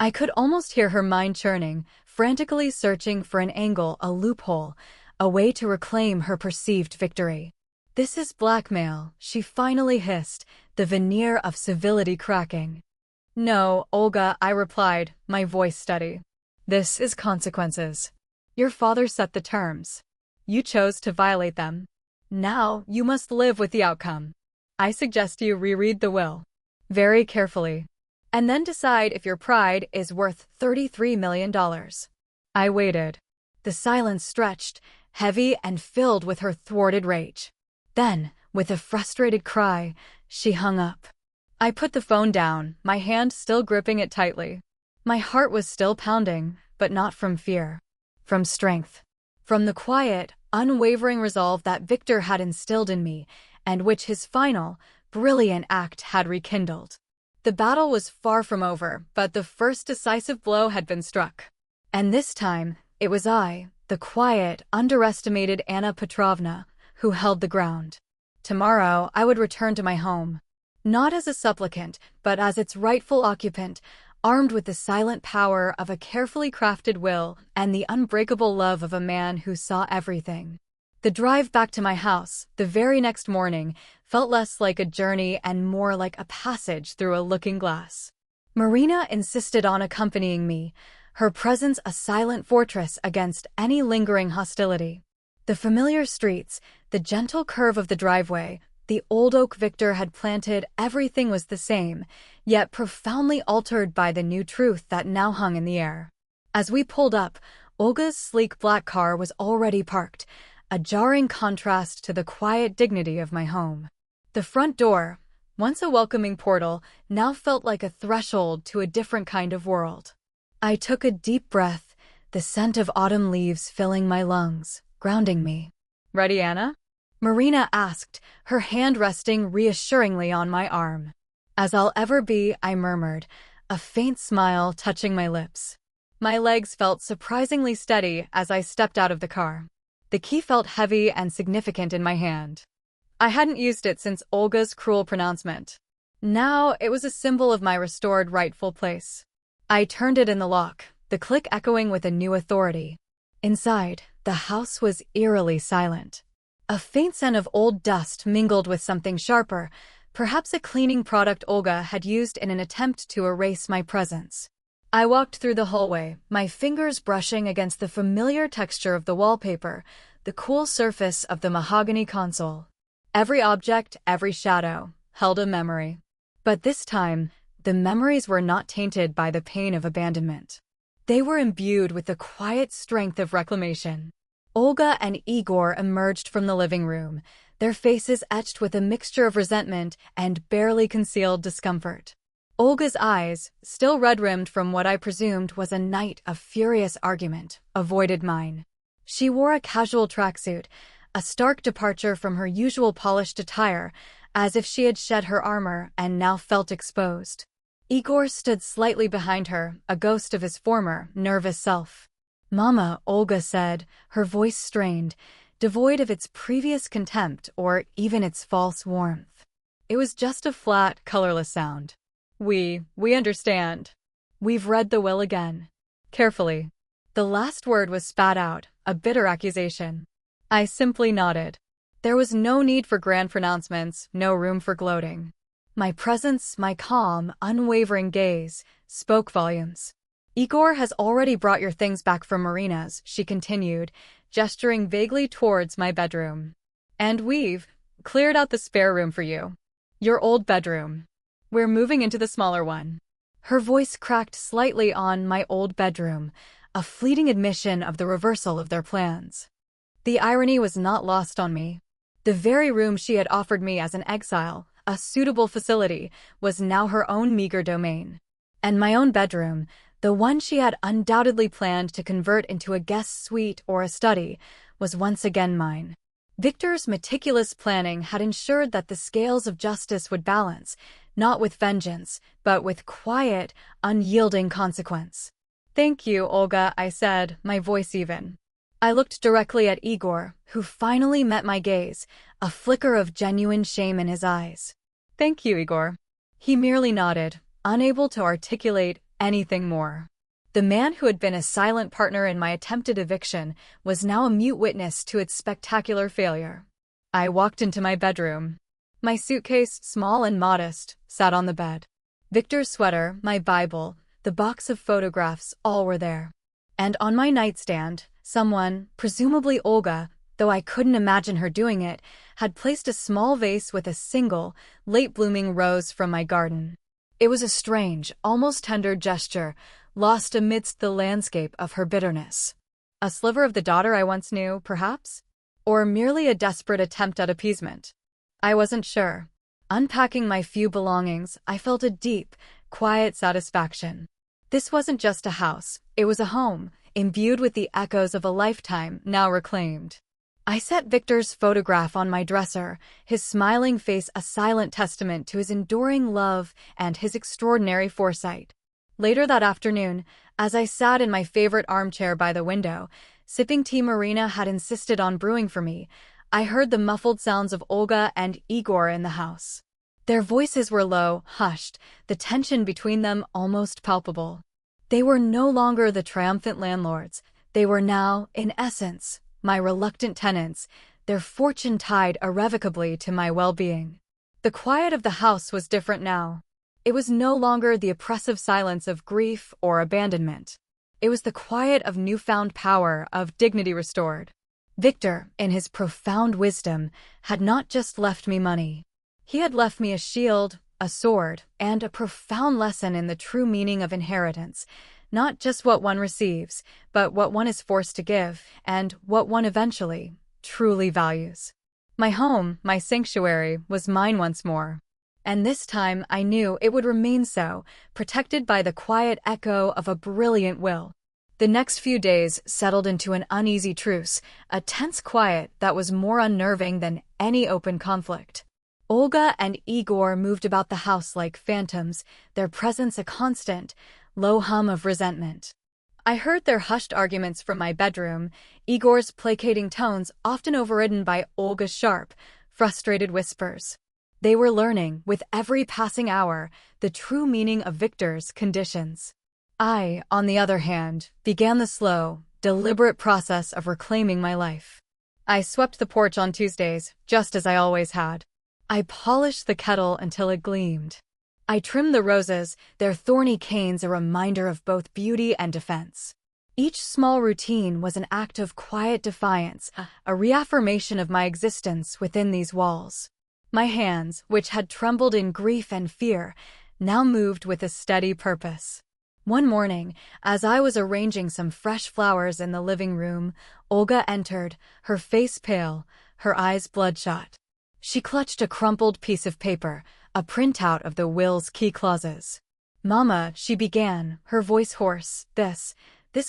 I could almost hear her mind churning, frantically searching for an angle, a loophole, a way to reclaim her perceived victory. This is blackmail, she finally hissed, the veneer of civility cracking. No, Olga, I replied, my voice steady. This is consequences. Your father set the terms. You chose to violate them. Now, you must live with the outcome. I suggest you reread the will. Very carefully. And then decide if your pride is worth $33 million. I waited. The silence stretched, heavy and filled with her thwarted rage. Then, with a frustrated cry, she hung up. I put the phone down, my hand still gripping it tightly. My heart was still pounding, but not from fear. From strength. From the quiet, unwavering resolve that Victor had instilled in me, and which his final, brilliant act had rekindled. The battle was far from over, but the first decisive blow had been struck. And this time, it was I, the quiet, underestimated Anna Petrovna, who held the ground. Tomorrow, I would return to my home. Not as a supplicant, but as its rightful occupant, armed with the silent power of a carefully crafted will and the unbreakable love of a man who saw everything. The drive back to my house, the very next morning, felt less like a journey and more like a passage through a looking glass. Marina insisted on accompanying me, her presence a silent fortress against any lingering hostility. The familiar streets, the gentle curve of the driveway, the old oak Victor had planted, everything was the same, yet profoundly altered by the new truth that now hung in the air. As we pulled up, Olga's sleek black car was already parked, a jarring contrast to the quiet dignity of my home. The front door, once a welcoming portal, now felt like a threshold to a different kind of world. I took a deep breath, the scent of autumn leaves filling my lungs, grounding me. Ready, Anna? Marina asked, her hand resting reassuringly on my arm. As I'll ever be, I murmured, a faint smile touching my lips. My legs felt surprisingly steady as I stepped out of the car. The key felt heavy and significant in my hand. I hadn't used it since Olga's cruel pronouncement. Now it was a symbol of my restored rightful place. I turned it in the lock, the click echoing with a new authority. Inside, the house was eerily silent. A faint scent of old dust mingled with something sharper, perhaps a cleaning product Olga had used in an attempt to erase my presence. I walked through the hallway, my fingers brushing against the familiar texture of the wallpaper, the cool surface of the mahogany console. Every object, every shadow, held a memory. But this time, the memories were not tainted by the pain of abandonment. They were imbued with the quiet strength of reclamation. Olga and Igor emerged from the living room, their faces etched with a mixture of resentment and barely concealed discomfort. Olga's eyes, still red-rimmed from what I presumed was a night of furious argument, avoided mine. She wore a casual tracksuit, a stark departure from her usual polished attire, as if she had shed her armor and now felt exposed. Igor stood slightly behind her, a ghost of his former, nervous self. "Mama," Olga said, her voice strained, devoid of its previous contempt or even its false warmth. It was just a flat, colorless sound. We understand. We've read the will again. Carefully. The last word was spat out, a bitter accusation. I simply nodded. There was no need for grand pronouncements, no room for gloating. My presence, my calm, unwavering gaze, spoke volumes. Igor has already brought your things back from Marina's, she continued, gesturing vaguely towards my bedroom. And we've cleared out the spare room for you. Your old bedroom. We're moving into the smaller one. Her voice cracked slightly on my old bedroom, a fleeting admission of the reversal of their plans. The irony was not lost on me. The very room she had offered me as an exile, a suitable facility, was now her own meager domain. And my own bedroom, the one she had undoubtedly planned to convert into a guest suite or a study, was once again mine. Victor's meticulous planning had ensured that the scales of justice would balance, not with vengeance, but with quiet, unyielding consequence. Thank you, Olga, I said, my voice even. I looked directly at Igor, who finally met my gaze, a flicker of genuine shame in his eyes. Thank you, Igor. He merely nodded, unable to articulate anything more. The man who had been a silent partner in my attempted eviction was now a mute witness to its spectacular failure. I walked into my bedroom. My suitcase, small and modest, sat on the bed. Victor's sweater, my Bible, the box of photographs, all were there. And on my nightstand, someone, presumably Olga, though I couldn't imagine her doing it, had placed a small vase with a single, late-blooming rose from my garden. It was a strange, almost tender gesture, lost amidst the landscape of her bitterness. A sliver of the daughter I once knew, perhaps? Or merely a desperate attempt at appeasement? I wasn't sure. Unpacking my few belongings, I felt a deep, quiet satisfaction. This wasn't just a house, it was a home, imbued with the echoes of a lifetime now reclaimed. I set Victor's photograph on my dresser, his smiling face a silent testament to his enduring love and his extraordinary foresight. Later that afternoon, as I sat in my favorite armchair by the window, sipping tea Marina had insisted on brewing for me, I heard the muffled sounds of Olga and Igor in the house. Their voices were low, hushed, the tension between them almost palpable. They were no longer the triumphant landlords. They were now, in essence, my reluctant tenants, their fortune tied irrevocably to my well-being. The quiet of the house was different now. It was no longer the oppressive silence of grief or abandonment. It was the quiet of newfound power, of dignity restored. Victor, in his profound wisdom, had not just left me money. He had left me a shield, a sword, and a profound lesson in the true meaning of inheritance, not just what one receives, but what one is forced to give, and what one eventually, truly values. My home, my sanctuary, was mine once more. And this time I knew it would remain so, protected by the quiet echo of a brilliant will. The next few days settled into an uneasy truce, a tense quiet that was more unnerving than any open conflict. Olga and Igor moved about the house like phantoms, their presence a constant, low hum of resentment. I heard their hushed arguments from my bedroom, Igor's placating tones often overridden by Olga's sharp, frustrated whispers. They were learning, with every passing hour, the true meaning of Victor's conditions. I, on the other hand, began the slow, deliberate process of reclaiming my life. I swept the porch on Tuesdays, just as I always had. I polished the kettle until it gleamed. I trimmed the roses, their thorny canes a reminder of both beauty and defense. Each small routine was an act of quiet defiance, a reaffirmation of my existence within these walls. My hands, which had trembled in grief and fear, now moved with a steady purpose. One morning, as I was arranging some fresh flowers in the living room, Olga entered, her face pale, her eyes bloodshot. She clutched a crumpled piece of paper, a printout of the will's key clauses. "Mama," she began, her voice hoarse, this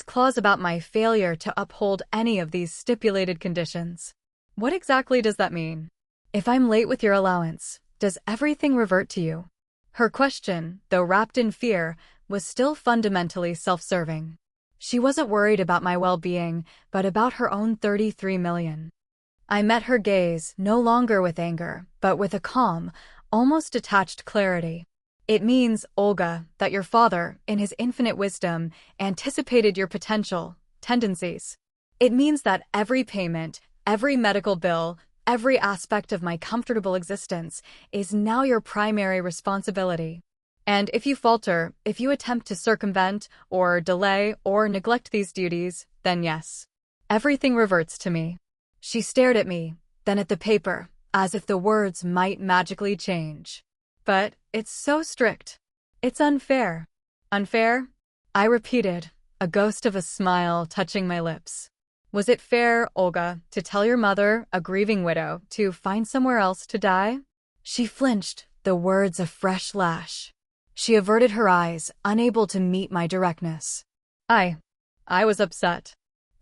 clause about my failure to uphold any of these stipulated conditions. What exactly does that mean? If I'm late with your allowance, does everything revert to you? Her question, though wrapped in fear, was still fundamentally self-serving. She wasn't worried about my well-being, but about her own 33 million. I met her gaze, no longer with anger, but with a calm, almost detached clarity. It means, Olga, that your father, in his infinite wisdom, anticipated your potential tendencies. It means that every payment, every medical bill, every aspect of my comfortable existence is now your primary responsibility. And if you falter, if you attempt to circumvent, or delay, or neglect these duties, then yes, everything reverts to me. She stared at me, then at the paper, as if the words might magically change. But it's so strict. It's unfair. Unfair? I repeated, a ghost of a smile touching my lips. Was it fair, Olga, to tell your mother, a grieving widow, to find somewhere else to die? She flinched, the words a fresh lash. She averted her eyes, unable to meet my directness. I was upset.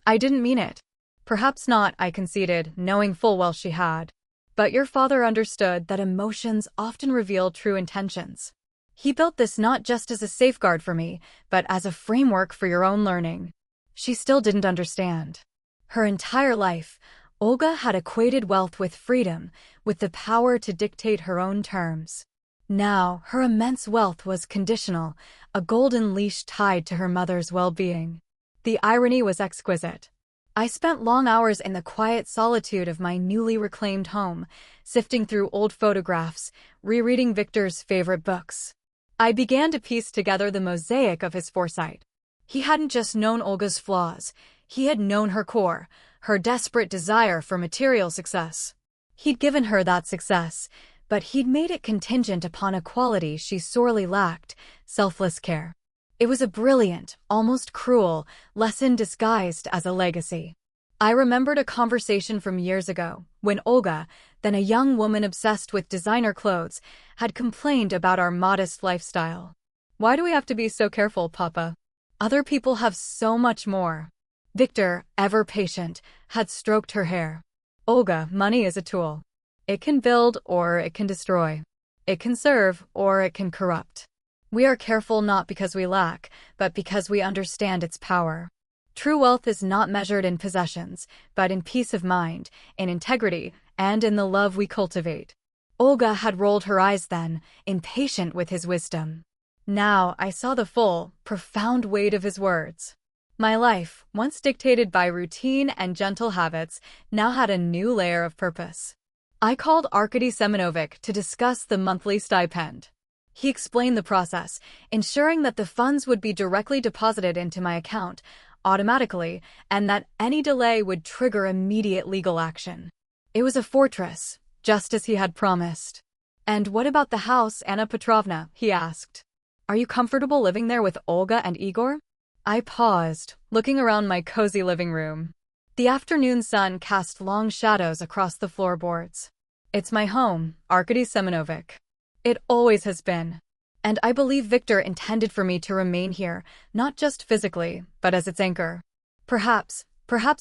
I didn't mean it. Perhaps not, I conceded, knowing full well she had. But your father understood that emotions often reveal true intentions. He built this not just as a safeguard for me, but as a framework for your own learning. She still didn't understand. Her entire life, Olga had equated wealth with freedom, with the power to dictate her own terms. Now, her immense wealth was conditional, a golden leash tied to her mother's well-being. The irony was exquisite. I spent long hours in the quiet solitude of my newly reclaimed home, sifting through old photographs, rereading Victor's favorite books. I began to piece together the mosaic of his foresight. He hadn't just known Olga's flaws, he had known her core, her desperate desire for material success. He'd given her that success, but he'd made it contingent upon a quality she sorely lacked, selfless care. It was a brilliant, almost cruel, lesson disguised as a legacy. I remembered a conversation from years ago, when Olga, then a young woman obsessed with designer clothes, had complained about our modest lifestyle. Why do we have to be so careful, Papa? Other people have so much more. Victor, ever patient, had stroked her hair. Olga, money is a tool. It can build or it can destroy. It can serve or it can corrupt. We are careful not because we lack, but because we understand its power. True wealth is not measured in possessions, but in peace of mind, in integrity, and in the love we cultivate. Olga had rolled her eyes then, impatient with his wisdom. Now I saw the full, profound weight of his words. My life, once dictated by routine and gentle habits, now had a new layer of purpose. I called Arkady Semyonovich to discuss the monthly stipend. He explained the process, ensuring that the funds would be directly deposited into my account, automatically, and that any delay would trigger immediate legal action. It was a fortress, just as he had promised. "And what about the house, Anna Petrovna?" he asked. "Are you comfortable living there with Olga and Igor?" I paused, looking around my cozy living room. The afternoon sun cast long shadows across the floorboards. It's my home, Arkady Semyonovich. It always has been. And I believe Victor intended for me to remain here, not just physically, but as its anchor. Perhaps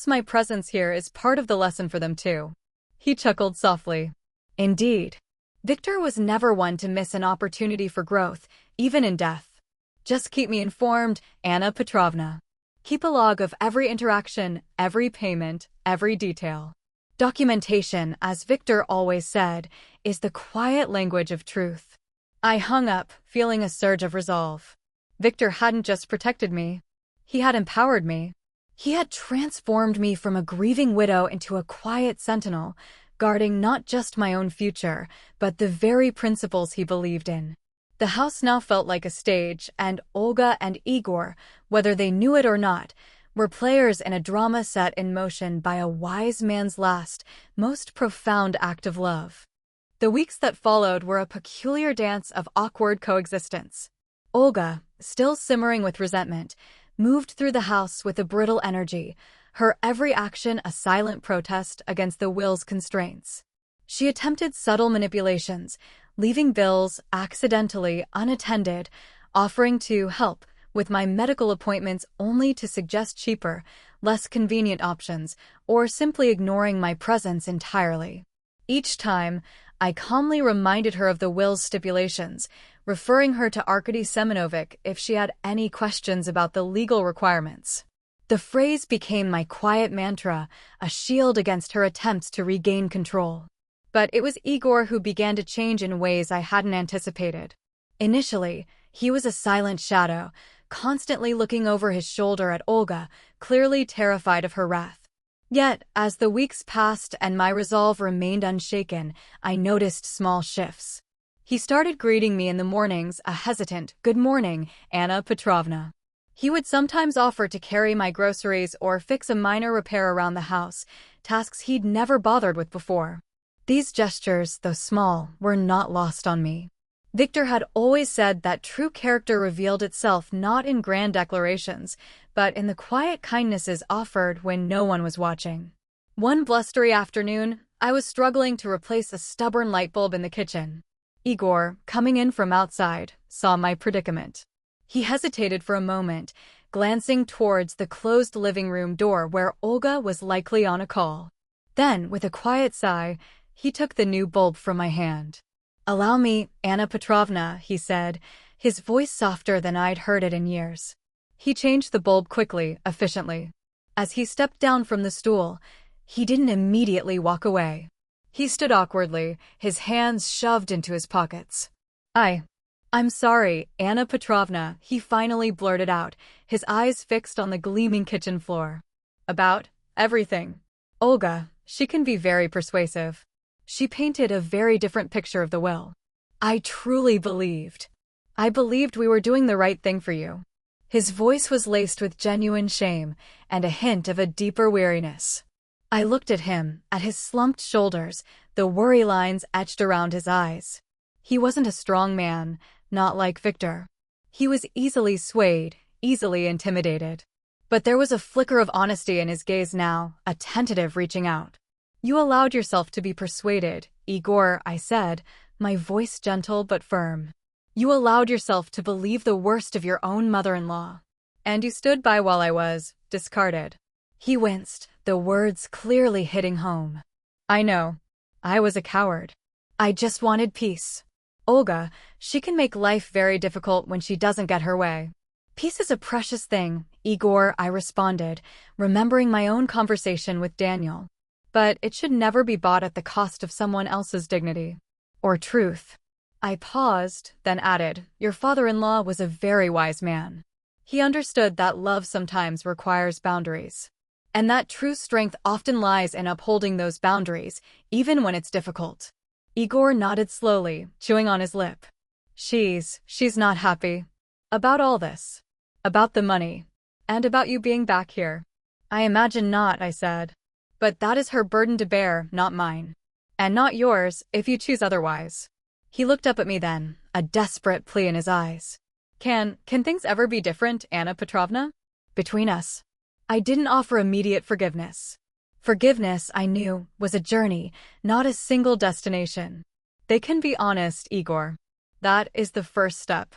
my presence here is part of the lesson for them too. He chuckled softly. Indeed. Victor was never one to miss an opportunity for growth, even in death. Just keep me informed, Anna Petrovna. Keep a log of every interaction, every payment, every detail. Documentation, as Victor always said, is the quiet language of truth. I hung up, feeling a surge of resolve. Victor hadn't just protected me. He had empowered me. He had transformed me from a grieving widow into a quiet sentinel, guarding not just my own future, but the very principles he believed in. The house now felt like a stage, and Olga and Igor, whether they knew it or not, were players in a drama set in motion by a wise man's last, most profound act of love. The weeks that followed were a peculiar dance of awkward coexistence. Olga, still simmering with resentment, moved through the house with a brittle energy, her every action a silent protest against the will's constraints. She attempted subtle manipulations, leaving bills accidentally unattended, offering to help with my medical appointments only to suggest cheaper, less convenient options, or simply ignoring my presence entirely. Each time, I calmly reminded her of the will's stipulations, referring her to Arkady Semyonovich if she had any questions about the legal requirements. The phrase became my quiet mantra, a shield against her attempts to regain control. But it was Igor who began to change in ways I hadn't anticipated. Initially, he was a silent shadow, constantly looking over his shoulder at Olga, clearly terrified of her wrath. Yet, as the weeks passed and my resolve remained unshaken, I noticed small shifts. He started greeting me in the mornings, a hesitant, "Good morning, Anna Petrovna." He would sometimes offer to carry my groceries or fix a minor repair around the house, tasks he'd never bothered with before. These gestures, though small, were not lost on me. Victor had always said that true character revealed itself not in grand declarations, but in the quiet kindnesses offered when no one was watching. One blustery afternoon, I was struggling to replace a stubborn light bulb in the kitchen. Igor, coming in from outside, saw my predicament. He hesitated for a moment, glancing towards the closed living room door where Olga was likely on a call. Then, with a quiet sigh, he took the new bulb from my hand. "Allow me, Anna Petrovna," he said, his voice softer than I'd heard it in years. He changed the bulb quickly, efficiently. As he stepped down from the stool, he didn't immediately walk away. He stood awkwardly, his hands shoved into his pockets. I'm sorry, Anna Petrovna," he finally blurted out, his eyes fixed on the gleaming kitchen floor. "About everything. Olga, she can be very persuasive. She painted a very different picture of the will. I believed we were doing the right thing for you." His voice was laced with genuine shame and a hint of a deeper weariness. I looked at him, at his slumped shoulders, the worry lines etched around his eyes. He wasn't a strong man, not like Victor. He was easily swayed, easily intimidated. But there was a flicker of honesty in his gaze now, a tentative reaching out. "You allowed yourself to be persuaded, Igor," I said, my voice gentle but firm. "You allowed yourself to believe the worst of your own mother-in-law. And you stood by while I was discarded." He winced, the words clearly hitting home. "I know. I was a coward. I just wanted peace. Olga, she can make life very difficult when she doesn't get her way." "Peace is a precious thing, Igor," I responded, remembering my own conversation with Daniel. "But it should never be bought at the cost of someone else's dignity. Or truth." I paused, then added, "Your father-in-law was a very wise man. He understood that love sometimes requires boundaries. And that true strength often lies in upholding those boundaries, even when it's difficult." Igor nodded slowly, chewing on his lip. She's not happy. About all this. About the money. And about you being back here." "I imagine not," I said. "But that is her burden to bear, not mine. And not yours, if you choose otherwise." He looked up at me then, a desperate plea in his eyes. Can things ever be different, Anna Petrovna? Between us?" I didn't offer immediate forgiveness. Forgiveness, I knew, was a journey, not a single destination. "They can be honest, Igor. That is the first step.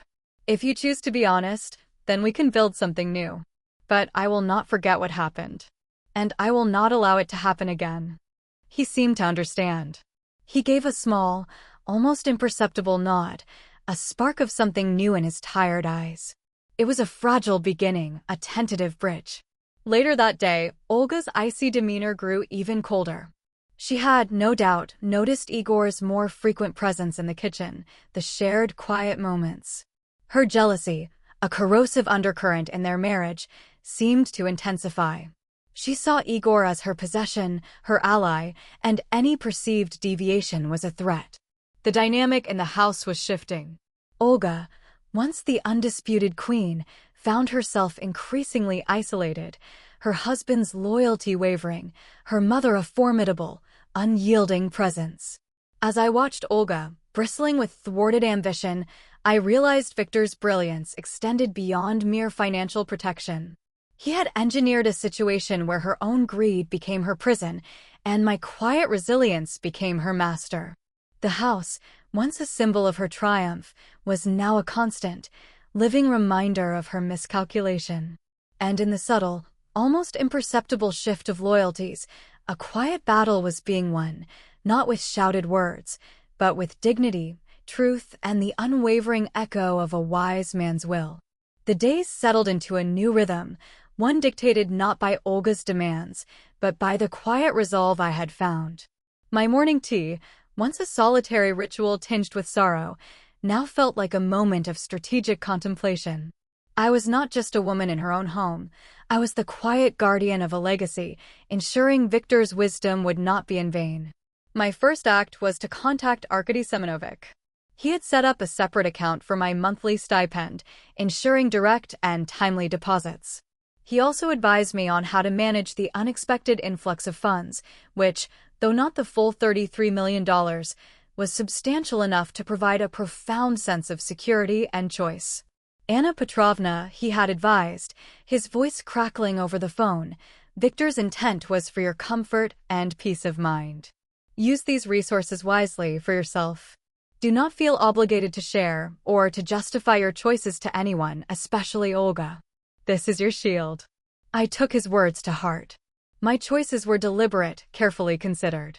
If you choose to be honest, then we can build something new. But I will not forget what happened. And I will not allow it to happen again." He seemed to understand. He gave a small, almost imperceptible nod, a spark of something new in his tired eyes. It was a fragile beginning, a tentative bridge. Later that day, Olga's icy demeanor grew even colder. She had, no doubt, noticed Igor's more frequent presence in the kitchen, the shared quiet moments. Her jealousy, a corrosive undercurrent in their marriage, seemed to intensify. She saw Igor as her possession, her ally, and any perceived deviation was a threat. The dynamic in the house was shifting. Olga, once the undisputed queen, found herself increasingly isolated, her husband's loyalty wavering, her mother a formidable, unyielding presence. As I watched Olga, bristling with thwarted ambition, I realized Victor's brilliance extended beyond mere financial protection. He had engineered a situation where her own greed became her prison, and my quiet resilience became her master. The house, once a symbol of her triumph, was now a constant, living reminder of her miscalculation. And in the subtle, almost imperceptible shift of loyalties, a quiet battle was being won, not with shouted words, but with dignity, truth, and the unwavering echo of a wise man's will. The days settled into a new rhythm, one dictated not by Olga's demands, but by the quiet resolve I had found. My morning tea, once a solitary ritual tinged with sorrow, now felt like a moment of strategic contemplation. I was not just a woman in her own home. I was the quiet guardian of a legacy, ensuring Victor's wisdom would not be in vain. My first act was to contact Arkady Semenovic. He had set up a separate account for my monthly stipend, ensuring direct and timely deposits. He also advised me on how to manage the unexpected influx of funds, which, though not the full $33 million, was substantial enough to provide a profound sense of security and choice. Anna Petrovna, he had advised, his voice crackling over the phone, Victor's intent was for your comfort and peace of mind. Use these resources wisely for yourself. Do not feel obligated to share or to justify your choices to anyone, especially Olga. This is your shield. I took his words to heart. My choices were deliberate, carefully considered.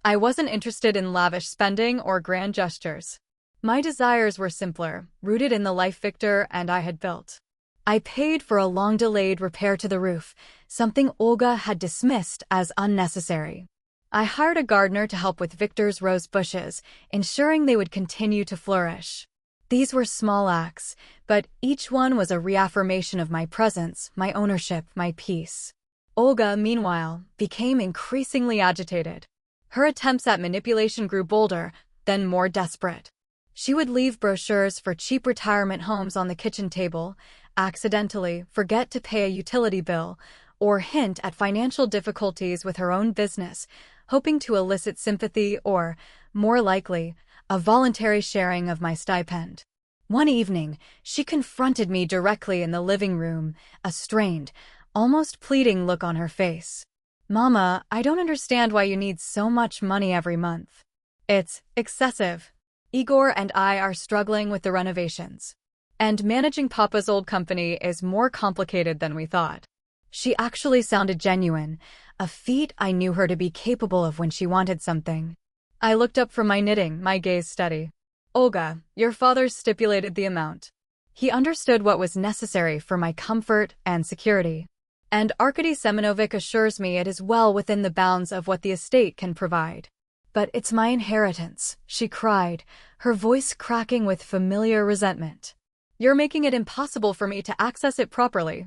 I wasn't interested in lavish spending or grand gestures. My desires were simpler, rooted in the life Victor and I had built. I paid for a long-delayed repair to the roof, something Olga had dismissed as unnecessary. I hired a gardener to help with Victor's rose bushes, ensuring they would continue to flourish. These were small acts, but each one was a reaffirmation of my presence, my ownership, my peace. Olga, meanwhile, became increasingly agitated. Her attempts at manipulation grew bolder, then more desperate. She would leave brochures for cheap retirement homes on the kitchen table, accidentally forget to pay a utility bill, or hint at financial difficulties with her own business, hoping to elicit sympathy or, more likely, a voluntary sharing of my stipend. One evening, she confronted me directly in the living room, a strained, almost pleading look on her face. "Mama, I don't understand why you need so much money every month. It's excessive. Igor and I are struggling with the renovations. And managing Papa's old company is more complicated than we thought." She actually sounded genuine, a feat I knew her to be capable of when she wanted something. I looked up from my knitting, my gaze steady. "Olga, your father stipulated the amount. He understood what was necessary for my comfort and security. And Arkady Semenovic assures me it is well within the bounds of what the estate can provide. But it's my inheritance," she cried, her voice cracking with familiar resentment. "You're making it impossible for me to access it properly."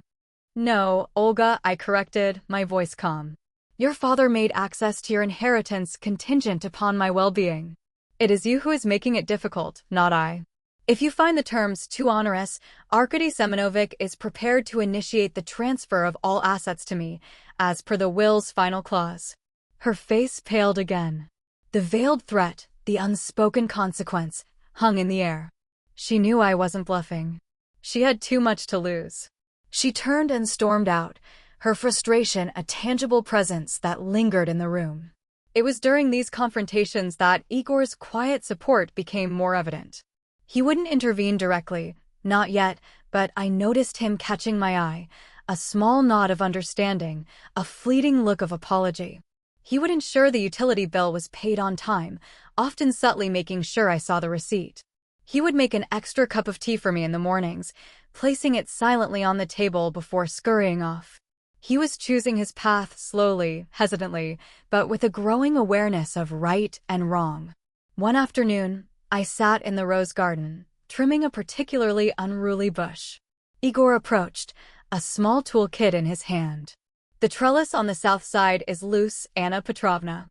"No, Olga," I corrected, my voice calm. "Your father made access to your inheritance contingent upon my well-being. It is you who is making it difficult, not I. If you find the terms too onerous, Arkady Semenovic is prepared to initiate the transfer of all assets to me, as per the will's final clause." Her face paled again. The veiled threat, the unspoken consequence, hung in the air. She knew I wasn't bluffing. She had too much to lose. She turned and stormed out, her frustration a tangible presence that lingered in the room. It was during these confrontations that Igor's quiet support became more evident. He wouldn't intervene directly, not yet, but I noticed him catching my eye, a small nod of understanding, a fleeting look of apology. He would ensure the utility bill was paid on time, often subtly making sure I saw the receipt. He would make an extra cup of tea for me in the mornings, placing it silently on the table before scurrying off. He was choosing his path slowly, hesitantly, but with a growing awareness of right and wrong. One afternoon, I sat in the rose garden, trimming a particularly unruly bush. Igor approached, a small toolkit in his hand. "The trellis on the south side is loose, Anna Petrovna.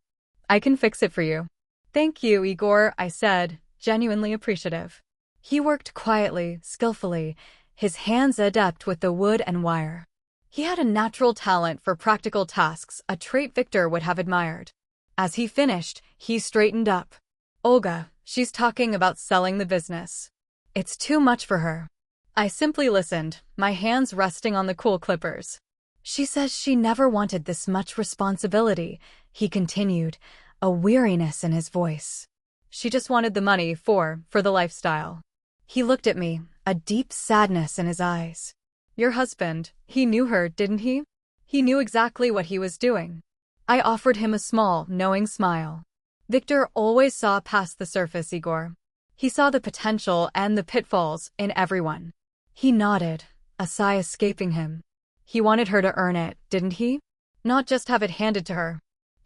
I can fix it for you." "Thank you, Igor," I said, genuinely appreciative. He worked quietly, skillfully, his hands adept with the wood and wire. He had a natural talent for practical tasks, a trait Victor would have admired. As he finished, he straightened up. "Olga, she's talking about selling the business. It's too much for her." I simply listened, my hands resting on the cool clippers. "She says she never wanted this much responsibility," he continued, a weariness in his voice. "She just wanted the money for the lifestyle." He looked at me, a deep sadness in his eyes. "Your husband, he knew her, didn't he? He knew exactly what he was doing." I offered him a small, knowing smile. "Victor always saw past the surface, Igor. He saw the potential and the pitfalls in everyone." He nodded, a sigh escaping him. "He wanted her to earn it, didn't he? Not just have it handed to her."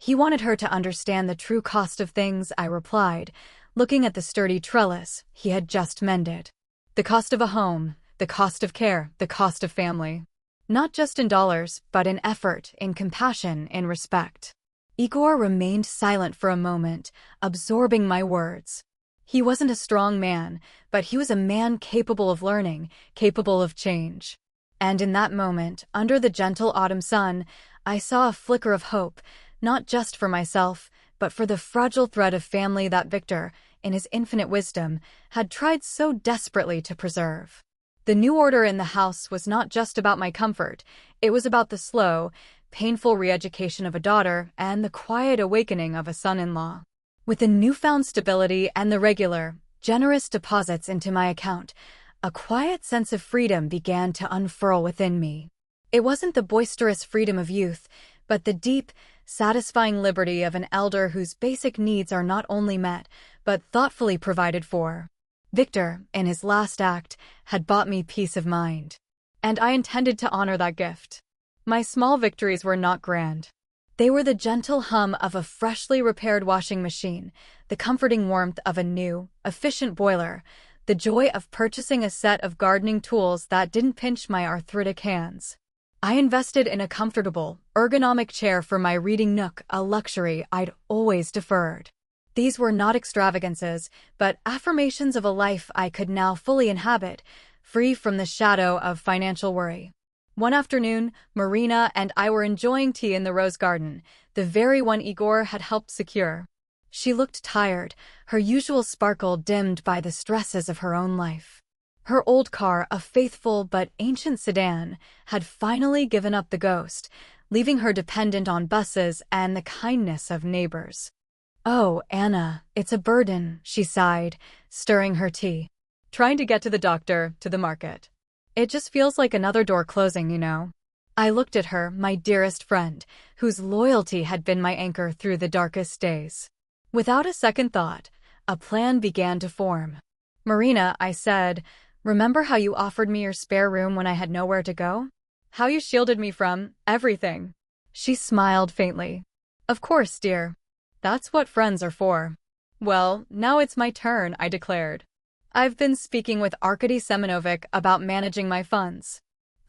He wanted her to understand the true cost of things, I replied, looking at the sturdy trellis he had just mended. The cost of a home, the cost of care, the cost of family. Not just in dollars, but in effort, in compassion, in respect. Igor remained silent for a moment, absorbing my words. He wasn't a strong man, but he was a man capable of learning, capable of change. And in that moment, under the gentle autumn sun, I saw a flicker of hope, not just for myself, but for the fragile thread of family that Victor, in his infinite wisdom, had tried so desperately to preserve. The new order in the house was not just about my comfort, it was about the slow, painful re-education of a daughter and the quiet awakening of a son-in-law. With the newfound stability and the regular, generous deposits into my account, a quiet sense of freedom began to unfurl within me. It wasn't the boisterous freedom of youth, but the deep, satisfying liberty of an elder whose basic needs are not only met, but thoughtfully provided for. Victor, in his last act, had bought me peace of mind. And I intended to honor that gift. My small victories were not grand. They were the gentle hum of a freshly repaired washing machine, the comforting warmth of a new, efficient boiler, the joy of purchasing a set of gardening tools that didn't pinch my arthritic hands. I invested in a comfortable, ergonomic chair for my reading nook, a luxury I'd always deferred. These were not extravagances, but affirmations of a life I could now fully inhabit, free from the shadow of financial worry. One afternoon, Marina and I were enjoying tea in the rose garden, the very one Igor had helped secure. She looked tired, her usual sparkle dimmed by the stresses of her own life. Her old car, a faithful but ancient sedan, had finally given up the ghost, leaving her dependent on buses and the kindness of neighbors. "Oh, Anna, it's a burden," she sighed, stirring her tea. "Trying to get to the doctor, to the market. It just feels like another door closing, you know." I looked at her, my dearest friend, whose loyalty had been my anchor through the darkest days. Without a second thought, a plan began to form. "Marina," I said, "remember how you offered me your spare room when I had nowhere to go? How you shielded me from everything?" She smiled faintly. "Of course, dear. That's what friends are for." "Well, now it's my turn," I declared. "I've been speaking with Arkady Semenovic about managing my funds.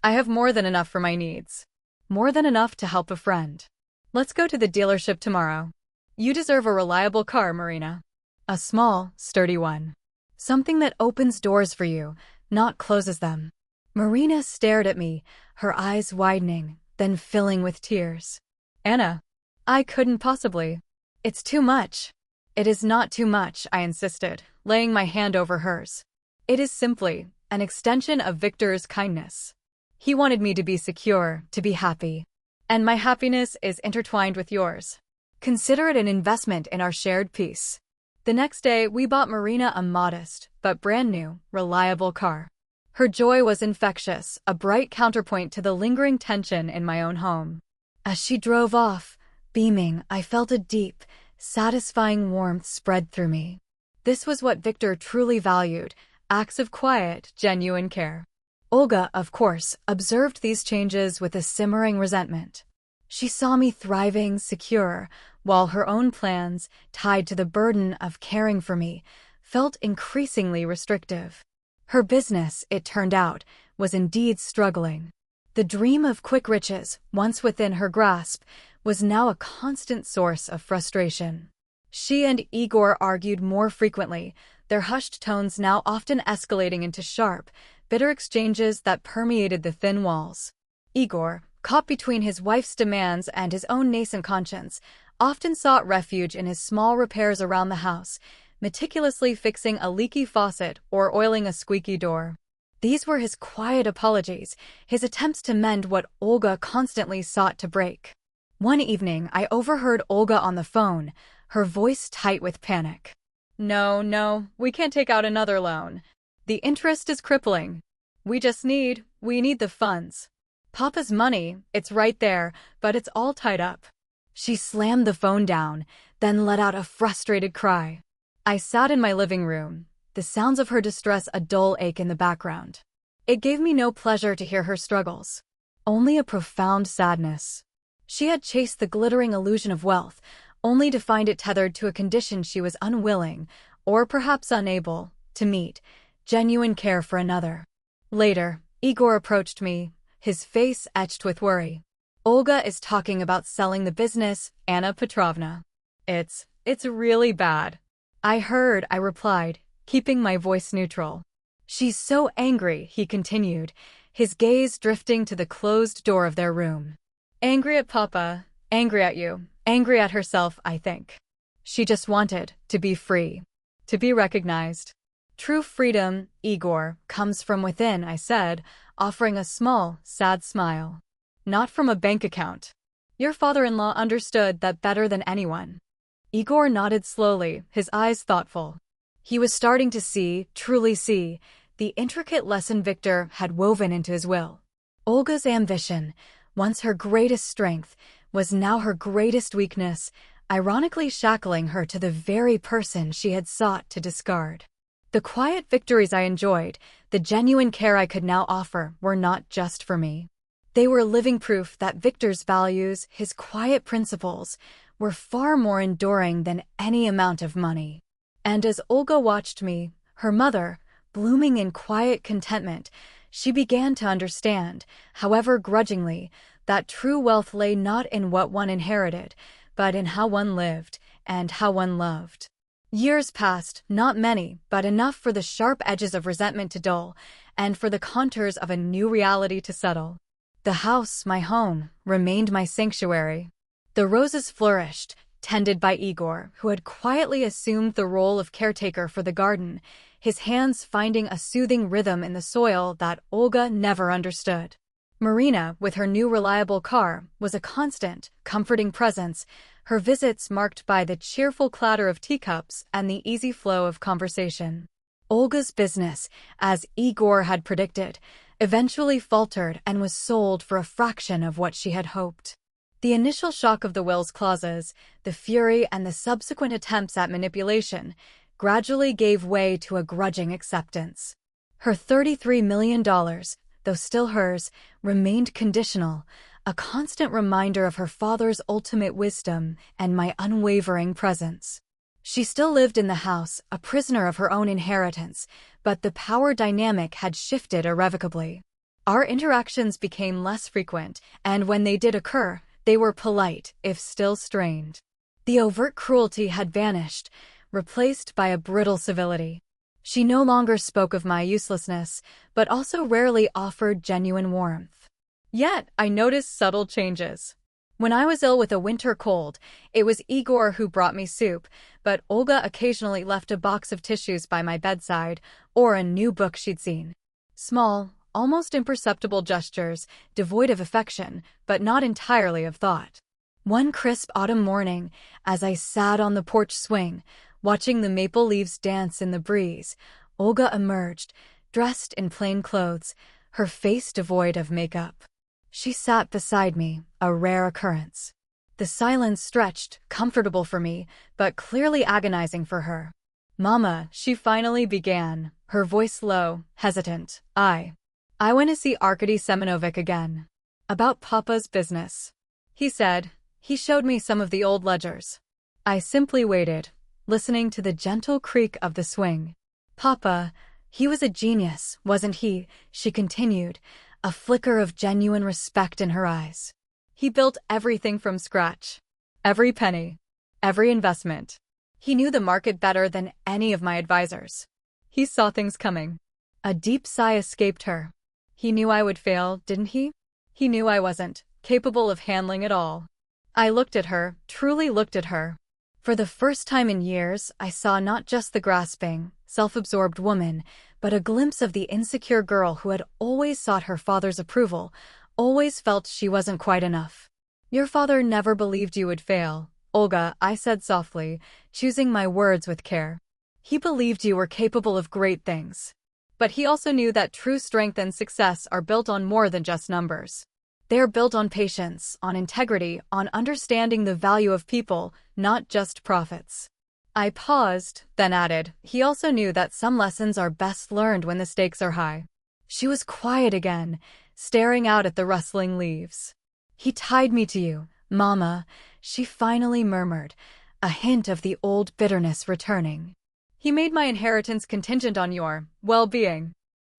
I have more than enough for my needs. More than enough to help a friend. Let's go to the dealership tomorrow. You deserve a reliable car, Marina. A small, sturdy one. Something that opens doors for you, not closes them." Marina stared at me, her eyes widening, then filling with tears. "Anna, I couldn't possibly. It's too much." "It is not too much," I insisted, laying my hand over hers. "It is simply an extension of Victor's kindness. He wanted me to be secure, to be happy. And my happiness is intertwined with yours. Consider it an investment in our shared peace." The next day, we bought Marina a modest, but brand new, reliable car. Her joy was infectious, a bright counterpoint to the lingering tension in my own home. As she drove off, beaming, I felt a deep, satisfying warmth spread through me. This was what Victor truly valued, acts of quiet, genuine care. Olga, of course, observed these changes with a simmering resentment. She saw me thriving, secure, while her own plans, tied to the burden of caring for me, felt increasingly restrictive. Her business, it turned out, was indeed struggling. The dream of quick riches, once within her grasp, was now a constant source of frustration. She and Igor argued more frequently, their hushed tones now often escalating into sharp, bitter exchanges that permeated the thin walls. Igor, caught between his wife's demands and his own nascent conscience, often sought refuge in his small repairs around the house, meticulously fixing a leaky faucet or oiling a squeaky door. These were his quiet apologies, his attempts to mend what Olga constantly sought to break. One evening, I overheard Olga on the phone, her voice tight with panic. No, we can't take out another loan. The interest is crippling. We need the funds. Papa's money, it's right there, but it's all tied up." She slammed the phone down, then let out a frustrated cry. I sat in my living room, the sounds of her distress a dull ache in the background. It gave me no pleasure to hear her struggles, only a profound sadness. She had chased the glittering illusion of wealth, only to find it tethered to a condition she was unwilling, or perhaps unable, to meet: genuine care for another. Later, Igor approached me, his face etched with worry. "Olga is talking about selling the business, Anna Petrovna. It's really bad." "I heard," I replied, keeping my voice neutral. "She's so angry," he continued, his gaze drifting to the closed door of their room. "Angry at Papa, angry at you, angry at herself, I think. She just wanted to be free, to be recognized." "True freedom, Igor, comes from within," I said, offering a small, sad smile. "Not from a bank account." "Your father-in-law understood that better than anyone." Igor nodded slowly, his eyes thoughtful. He was starting to see, truly see, the intricate lesson Victor had woven into his will. Olga's ambition, once her greatest strength, was now her greatest weakness, ironically shackling her to the very person she had sought to discard. The quiet victories I enjoyed, the genuine care I could now offer, were not just for me. They were living proof that Victor's values, his quiet principles, were far more enduring than any amount of money. And as Olga watched me, her mother, blooming in quiet contentment, she began to understand, however grudgingly, that true wealth lay not in what one inherited, but in how one lived and how one loved. Years passed, not many, but enough for the sharp edges of resentment to dull, and for the contours of a new reality to settle. The house, my home, remained my sanctuary. The roses flourished, tended by Igor, who had quietly assumed the role of caretaker for the garden, his hands finding a soothing rhythm in the soil that Olga never understood. Marina, with her new reliable car, was a constant, comforting presence, her visits marked by the cheerful clatter of teacups and the easy flow of conversation. Olga's business, as Igor had predicted, eventually faltered and was sold for a fraction of what she had hoped. The initial shock of the will's clauses, the fury and the subsequent attempts at manipulation, gradually gave way to a grudging acceptance. Her $33 million, though still hers, remained conditional, a constant reminder of her father's ultimate wisdom and my unwavering presence. She still lived in the house, a prisoner of her own inheritance, but the power dynamic had shifted irrevocably. Our interactions became less frequent, and when they did occur, they were polite, if still strained. The overt cruelty had vanished, replaced by a brittle civility. She no longer spoke of my uselessness, but also rarely offered genuine warmth. Yet, I noticed subtle changes. When I was ill with a winter cold, it was Igor who brought me soup, but Olga occasionally left a box of tissues by my bedside, or a new book she'd seen. Small, almost imperceptible gestures, devoid of affection, but not entirely of thought. One crisp autumn morning, as I sat on the porch swing, watching the maple leaves dance in the breeze, Olga emerged, dressed in plain clothes, her face devoid of makeup. She sat beside me, a rare occurrence. The silence stretched, comfortable for me, but clearly agonizing for her. "Mama," she finally began, her voice low, hesitant. I went to see Arkady Semyonovich again. About Papa's business," he said. He showed me some of the old ledgers. I simply waited, listening to the gentle creak of the swing. "Papa, he was a genius, wasn't he?" she continued, a flicker of genuine respect in her eyes. "He built everything from scratch. Every penny. Every investment. He knew the market better than any of my advisors. He saw things coming." A deep sigh escaped her. "He knew I would fail, didn't he? He knew I wasn't capable of handling it all." I looked at her, truly looked at her. For the first time in years, I saw not just the grasping, self-absorbed woman, but a glimpse of the insecure girl who had always sought her father's approval, always felt she wasn't quite enough. "Your father never believed you would fail, Olga," I said softly, choosing my words with care. "He believed you were capable of great things. But he also knew that true strength and success are built on more than just numbers. They are built on patience, on integrity, on understanding the value of people, not just profits." I paused, then added, "He also knew that some lessons are best learned when the stakes are high." She was quiet again, staring out at the rustling leaves. "He tied me to you," "Mama," she finally murmured, a hint of the old bitterness returning. "He made my inheritance contingent on your well-being."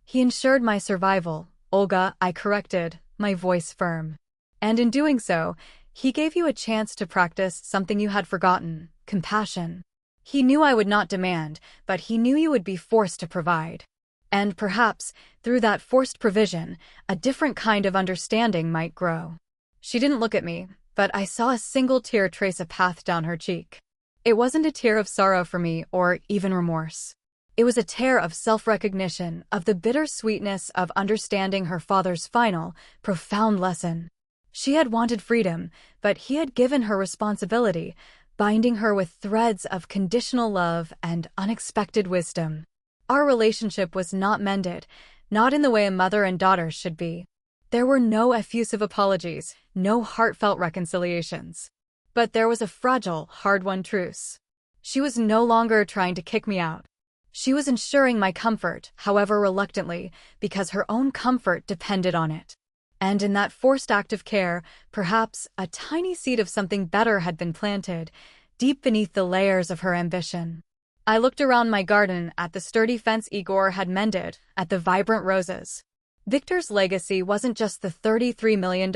"He ensured my survival, Olga," I corrected, my voice firm. "And in doing so, he gave you a chance to practice something you had forgotten, compassion. He knew I would not demand, but he knew you would be forced to provide. And perhaps, through that forced provision, a different kind of understanding might grow." She didn't look at me, but I saw a single tear trace a path down her cheek. It wasn't a tear of sorrow for me or even remorse. It was a tear of self-recognition, of the bitter sweetness of understanding her father's final, profound lesson. She had wanted freedom, but he had given her responsibility, binding her with threads of conditional love and unexpected wisdom. Our relationship was not mended, not in the way a mother and daughter should be. There were no effusive apologies, no heartfelt reconciliations. But there was a fragile, hard-won truce. She was no longer trying to kick me out. She was ensuring my comfort, however reluctantly, because her own comfort depended on it. And in that forced act of care, perhaps a tiny seed of something better had been planted, deep beneath the layers of her ambition. I looked around my garden at the sturdy fence Igor had mended, at the vibrant roses. Victor's legacy wasn't just the $33 million,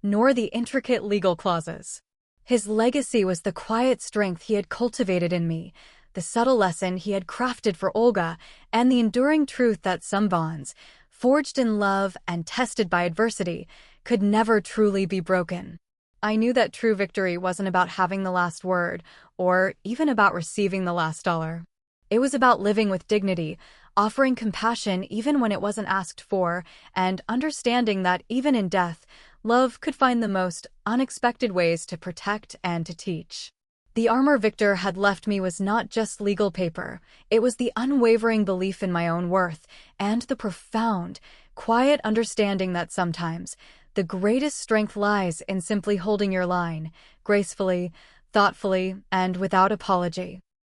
nor the intricate legal clauses. His legacy was the quiet strength he had cultivated in me, the subtle lesson he had crafted for Olga, and the enduring truth that some bonds, forged in love and tested by adversity, could never truly be broken. I knew that true victory wasn't about having the last word, or even about receiving the last dollar. It was about living with dignity, offering compassion even when it wasn't asked for, and understanding that even in death, love could find the most unexpected ways to protect and to teach. The armor Victor had left me was not just legal paper. It was the unwavering belief in my own worth, and the profound, quiet understanding that sometimes the greatest strength lies in simply holding your line, gracefully, thoughtfully, and without apology.